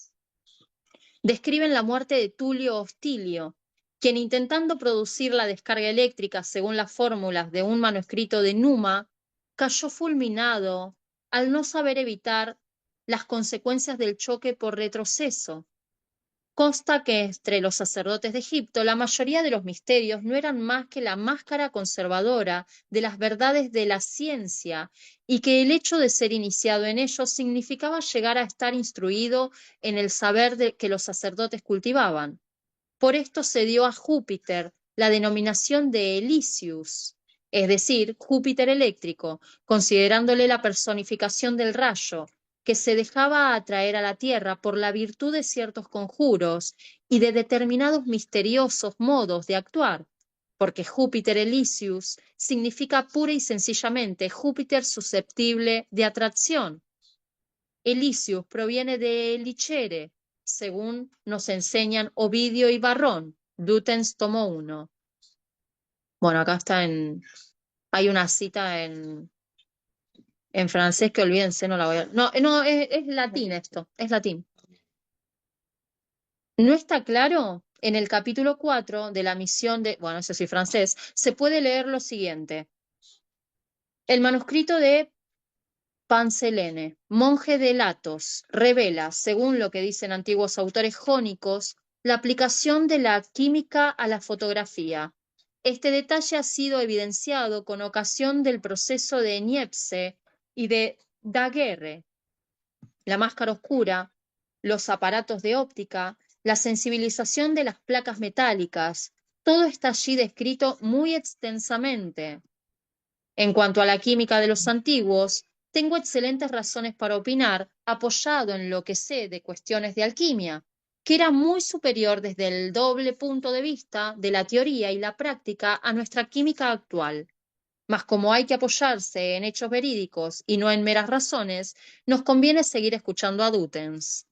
describen la muerte de Tulio Hostilio, quien intentando producir la descarga eléctrica según las fórmulas de un manuscrito de Numa, cayó fulminado al no saber evitar las consecuencias del choque por retroceso. Consta que entre los sacerdotes de Egipto la mayoría de los misterios no eran más que la máscara conservadora de las verdades de la ciencia, y que el hecho de ser iniciado en ellos significaba llegar a estar instruido en el saber que los sacerdotes cultivaban. Por esto se dio a Júpiter la denominación de Elisius, es decir, Júpiter eléctrico, considerándole la personificación del rayo, que se dejaba atraer a la Tierra por la virtud de ciertos conjuros y de determinados misteriosos modos de actuar, porque Júpiter Elíseus significa pura y sencillamente Júpiter susceptible de atracción. Elíseus proviene de licere, según nos enseñan Ovidio y Varrón, Dutens tomo 1. Bueno, acá hay una cita en francés que olvídense, no la voy a... No, no, es latín esto, es latín. No está claro, en el capítulo 4 de la misión de, bueno, eso sí francés, se puede leer lo siguiente. El manuscrito de Pancelene, monje de Latos, revela, según lo que dicen antiguos autores jónicos, la aplicación de la química a la fotografía. Este detalle ha sido evidenciado con ocasión del proceso de Niepce y de Daguerre. La máscara oscura, los aparatos de óptica, la sensibilización de las placas metálicas, todo está allí descrito muy extensamente. En cuanto a la química de los antiguos, tengo excelentes razones para opinar, apoyado en lo que sé de cuestiones de alquimia, que era muy superior desde el doble punto de vista de la teoría y la práctica a nuestra química actual. Mas como hay que apoyarse en hechos verídicos y no en meras razones, nos conviene seguir escuchando a Dutens.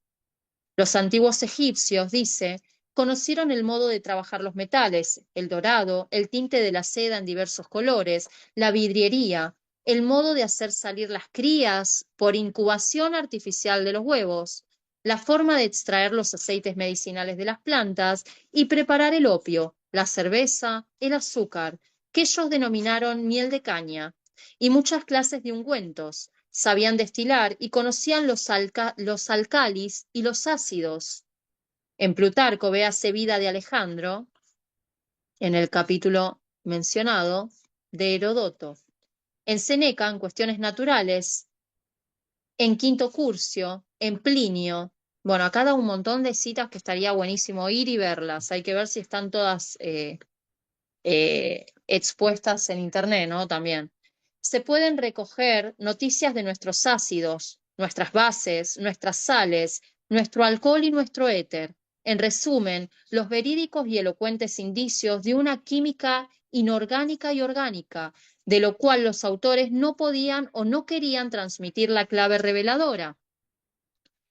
Los antiguos egipcios, dice, conocieron el modo de trabajar los metales, el dorado, el tinte de la seda en diversos colores, la vidriería, el modo de hacer salir las crías por incubación artificial de los huevos, la forma de extraer los aceites medicinales de las plantas y preparar el opio, la cerveza, el azúcar, que ellos denominaron miel de caña, y muchas clases de ungüentos. Sabían destilar y conocían los alcalis y los ácidos. En Plutarco, véase Vida de Alejandro, en el capítulo mencionado, de Herodoto. En Seneca, en Cuestiones Naturales, en Quinto Curcio, en Plinio. Bueno, acá da un montón de citas que estaría buenísimo ir y verlas. Hay que ver si están todas expuestas en internet, ¿no? También. Se pueden recoger noticias de nuestros ácidos, nuestras bases, nuestras sales, nuestro alcohol y nuestro éter. En resumen, los verídicos y elocuentes indicios de una química inorgánica y orgánica, de lo cual los autores no podían o no querían transmitir la clave reveladora.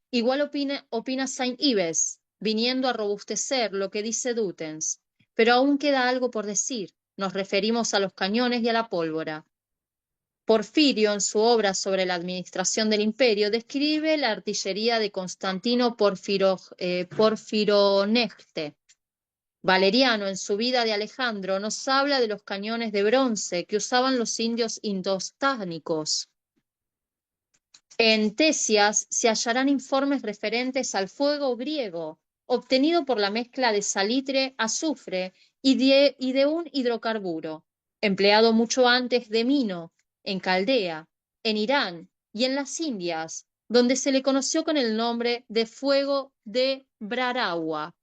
Igual opina Saint-Yves, viniendo a robustecer lo que dice Dutens. Pero aún queda algo por decir. Nos referimos a los cañones y a la pólvora. Porfirio, en su obra sobre la administración del imperio, describe la artillería de Constantino Porfironecte. Valeriano, en su vida de Alejandro, nos habla de los cañones de bronce que usaban los indios indostánicos. En Tesias se hallarán informes referentes al fuego griego, obtenido por la mezcla de salitre, azufre y de un hidrocarburo, empleado mucho antes de Mino, en Caldea, en Irán y en las Indias, donde se le conoció con el nombre de fuego de Brarawa.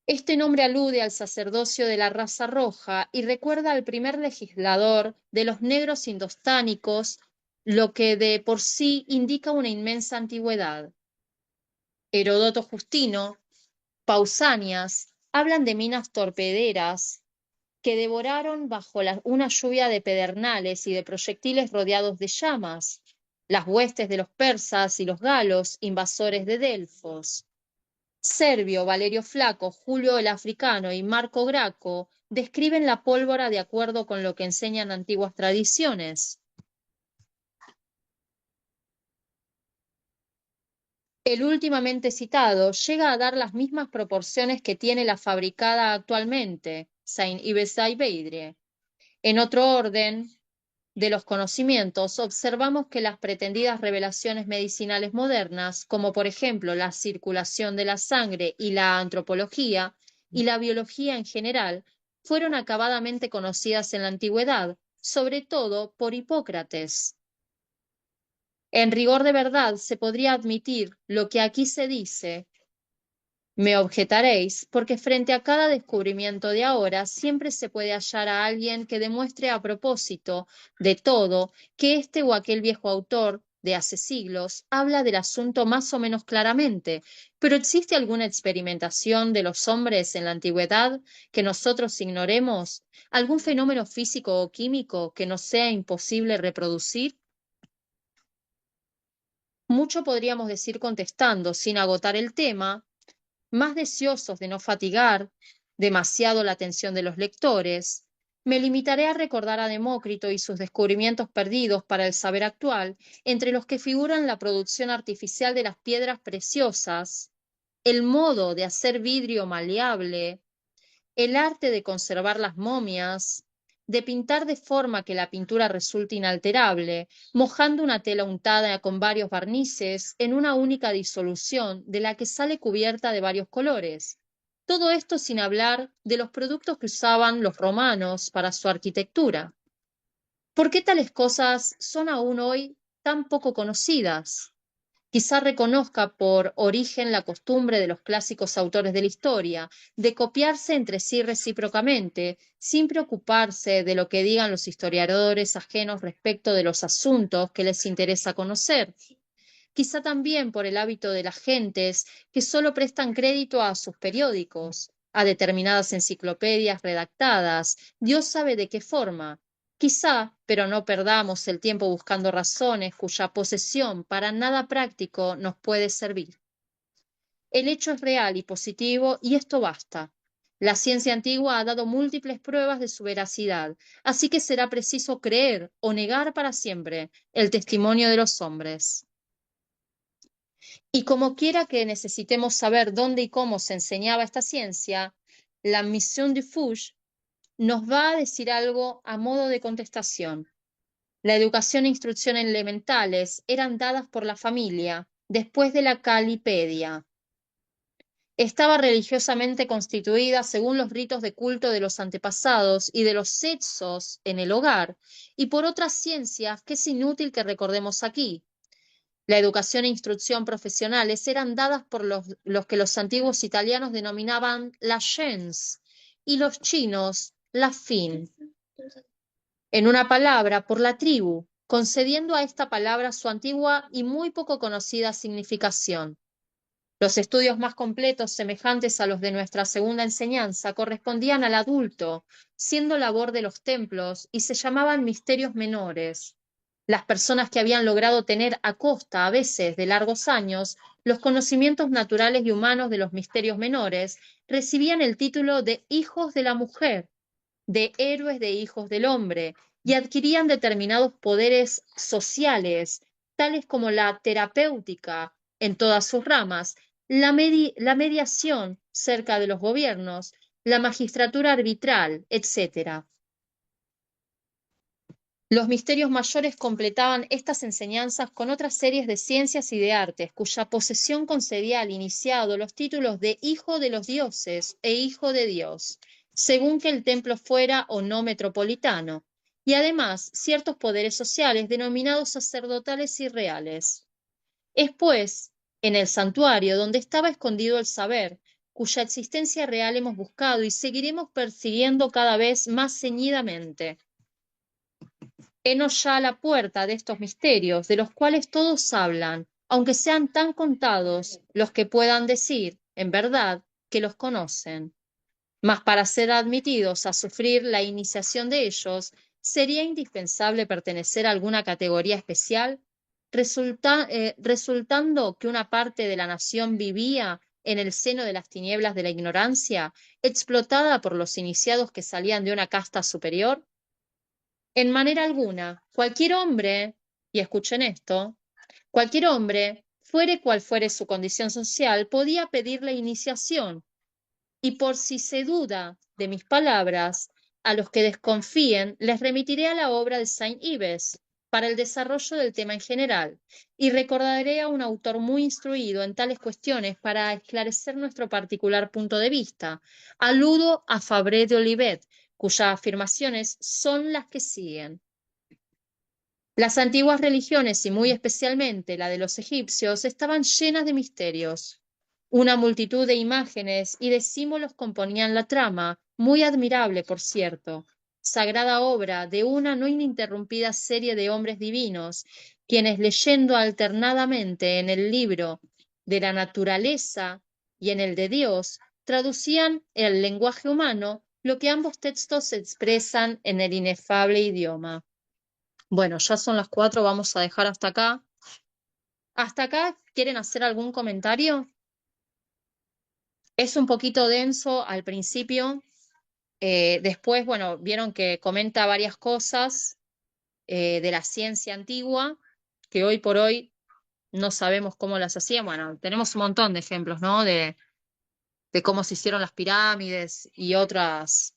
Este nombre alude al sacerdocio de la raza roja y recuerda al primer legislador de los negros indostánicos, lo que de por sí indica una inmensa antigüedad. Heródoto Justino, Pausanias, hablan de minas torpederas que devoraron bajo una lluvia de pedernales y de proyectiles rodeados de llamas, las huestes de los persas y los galos, invasores de Delfos. Servio, Valerio Flaco, Julio el Africano y Marco Graco describen la pólvora de acuerdo con lo que enseñan antiguas tradiciones. El últimamente citado llega a dar las mismas proporciones que tiene la fabricada actualmente, Saint-Yves d'Albedre. En otro orden de los conocimientos, observamos que las pretendidas revelaciones medicinales modernas, como por ejemplo la circulación de la sangre y la antropología y la biología en general, fueron acabadamente conocidas en la antigüedad, sobre todo por Hipócrates. En rigor de verdad se podría admitir lo que aquí se dice, Me objetaréis, porque frente a cada descubrimiento de ahora siempre se puede hallar a alguien que demuestre a propósito de todo que este o aquel viejo autor de hace siglos habla del asunto más o menos claramente. Pero ¿existe alguna experimentación de los hombres en la antigüedad que nosotros ignoremos? ¿Algún fenómeno físico o químico que nos sea imposible reproducir? Mucho podríamos decir contestando, sin agotar el tema, más deseosos de no fatigar demasiado la atención de los lectores, me limitaré a recordar a Demócrito y sus descubrimientos perdidos para el saber actual, entre los que figuran la producción artificial de las piedras preciosas, el modo de hacer vidrio maleable, el arte de conservar las momias, de pintar de forma que la pintura resulte inalterable, mojando una tela untada con varios barnices en una única disolución de la que sale cubierta de varios colores. Todo esto sin hablar de los productos que usaban los romanos para su arquitectura. ¿Por qué tales cosas son aún hoy tan poco conocidas? Quizá reconozca por origen la costumbre de los clásicos autores de la historia de copiarse entre sí recíprocamente, sin preocuparse de lo que digan los historiadores ajenos respecto de los asuntos que les interesa conocer. Quizá también por el hábito de las gentes que solo prestan crédito a sus periódicos, a determinadas enciclopedias redactadas, Dios sabe de qué forma. Quizá, pero no perdamos el tiempo buscando razones cuya posesión para nada práctico nos puede servir. El hecho es real y positivo y esto basta. La ciencia antigua ha dado múltiples pruebas de su veracidad, así que será preciso creer o negar para siempre el testimonio de los hombres. Y como quiera que necesitemos saber dónde y cómo se enseñaba esta ciencia, la Mission de Fuchs nos va a decir algo a modo de contestación. La educación e instrucción elementales eran dadas por la familia después de la Calipedia. Estaba religiosamente constituida según los ritos de culto de los antepasados y de los sexos en el hogar, y por otras ciencias que es inútil que recordemos aquí. La educación e instrucción profesionales eran dadas por los que los antiguos italianos denominaban la gens y los chinos la fin. En una palabra, por la tribu, concediendo a esta palabra su antigua y muy poco conocida significación. Los estudios más completos, semejantes a los de nuestra segunda enseñanza, correspondían al adulto, siendo labor de los templos, y se llamaban misterios menores. Las personas que habían logrado tener a costa, a veces de largos años, los conocimientos naturales y humanos de los misterios menores, recibían el título de hijos de la mujer, de héroes de hijos del hombre, y adquirían determinados poderes sociales, tales como la terapéutica en todas sus ramas, la mediación cerca de los gobiernos, la magistratura arbitral, etc. Los misterios mayores completaban estas enseñanzas con otras series de ciencias y de artes, cuya posesión concedía al iniciado los títulos de hijo de los dioses e hijo de Dios, según que el templo fuera o no metropolitano, y además ciertos poderes sociales denominados sacerdotales y reales. Es pues en el santuario donde estaba escondido el saber, cuya existencia real hemos buscado y seguiremos persiguiendo cada vez más ceñidamente. Henos ya a la puerta de estos misterios, de los cuales todos hablan, aunque sean tan contados los que puedan decir, en verdad, que los conocen. Mas para ser admitidos a sufrir la iniciación de ellos, sería indispensable pertenecer a alguna categoría especial, resultando que una parte de la nación vivía en el seno de las tinieblas de la ignorancia, explotada por los iniciados que salían de una casta superior. En manera alguna, cualquier hombre, y escuchen esto, cualquier hombre, fuere cual fuere su condición social, podía pedir la iniciación. Y por si se duda de mis palabras, a los que desconfíen les remitiré a la obra de Saint-Yves para el desarrollo del tema en general, y recordaré a un autor muy instruido en tales cuestiones para esclarecer nuestro particular punto de vista. Aludo a Fabre de Olivet, cuyas afirmaciones son las que siguen. Las antiguas religiones, y muy especialmente la de los egipcios, estaban llenas de misterios. Una multitud de imágenes y de símbolos componían la trama, muy admirable, por cierto, sagrada obra de una no ininterrumpida serie de hombres divinos, quienes leyendo alternadamente en el libro de la naturaleza y en el de Dios, traducían el lenguaje humano lo que ambos textos expresan en el inefable idioma. Bueno, ya son las 4, vamos a dejar hasta acá. ¿Hasta acá quieren hacer algún comentario? Es un poquito denso al principio. Después, bueno, vieron que comenta varias cosas de la ciencia antigua, que hoy por hoy no sabemos cómo las hacían. Bueno, tenemos un montón de ejemplos, ¿no? De cómo se hicieron las pirámides y otras,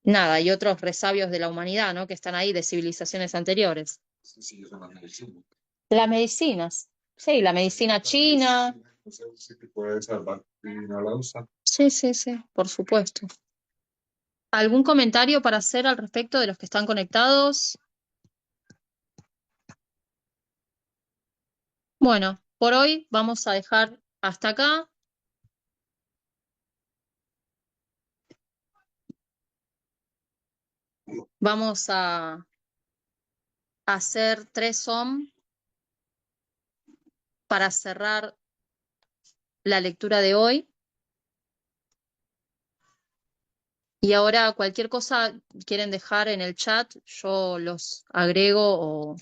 nada, y otros resabios de la humanidad, ¿no? Que están ahí de civilizaciones anteriores. Sí, eso es la medicina. Las medicinas, sí, la medicina china. O sea, sí te puede salvar y no la usa. Sí, sí, sí, por supuesto. ¿Algún comentario para hacer al respecto de los que están conectados? Bueno, por hoy vamos a dejar hasta acá. Vamos a hacer 3 om para cerrar la lectura de hoy. Y ahora cualquier cosa quieren dejar en el chat, yo los agrego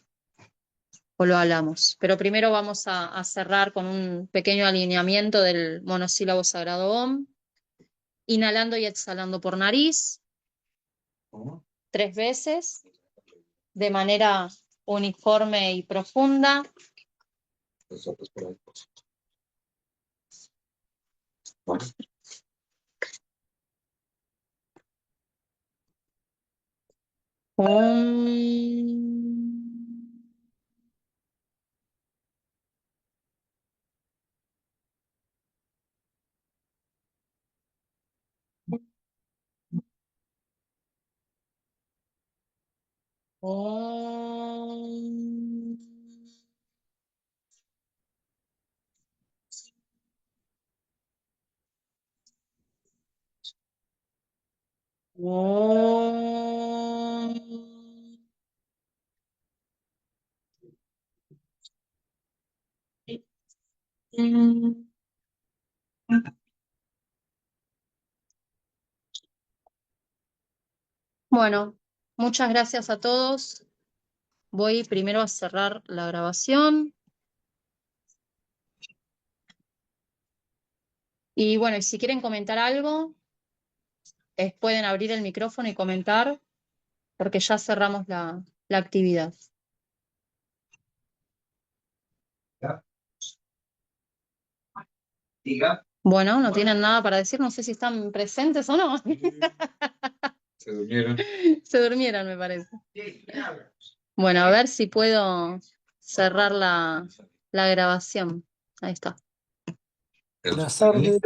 o lo hablamos. Pero primero vamos a cerrar con un pequeño alineamiento del monosílabo sagrado om, inhalando y exhalando por nariz ¿Cómo? 3 veces de manera uniforme y profunda. Eso, pues, por ahí. Bueno. Om. Bueno, muchas gracias a todos. Voy primero a cerrar la grabación. Y bueno, y si quieren comentar algo, pueden abrir el micrófono y comentar, porque ya cerramos la actividad. Diga. Bueno, no tienen nada para decir, no sé si están presentes o no. Se durmieron. Se durmieron, me parece. Bueno, a ver si puedo cerrar la grabación. Ahí está. Buenas tardes.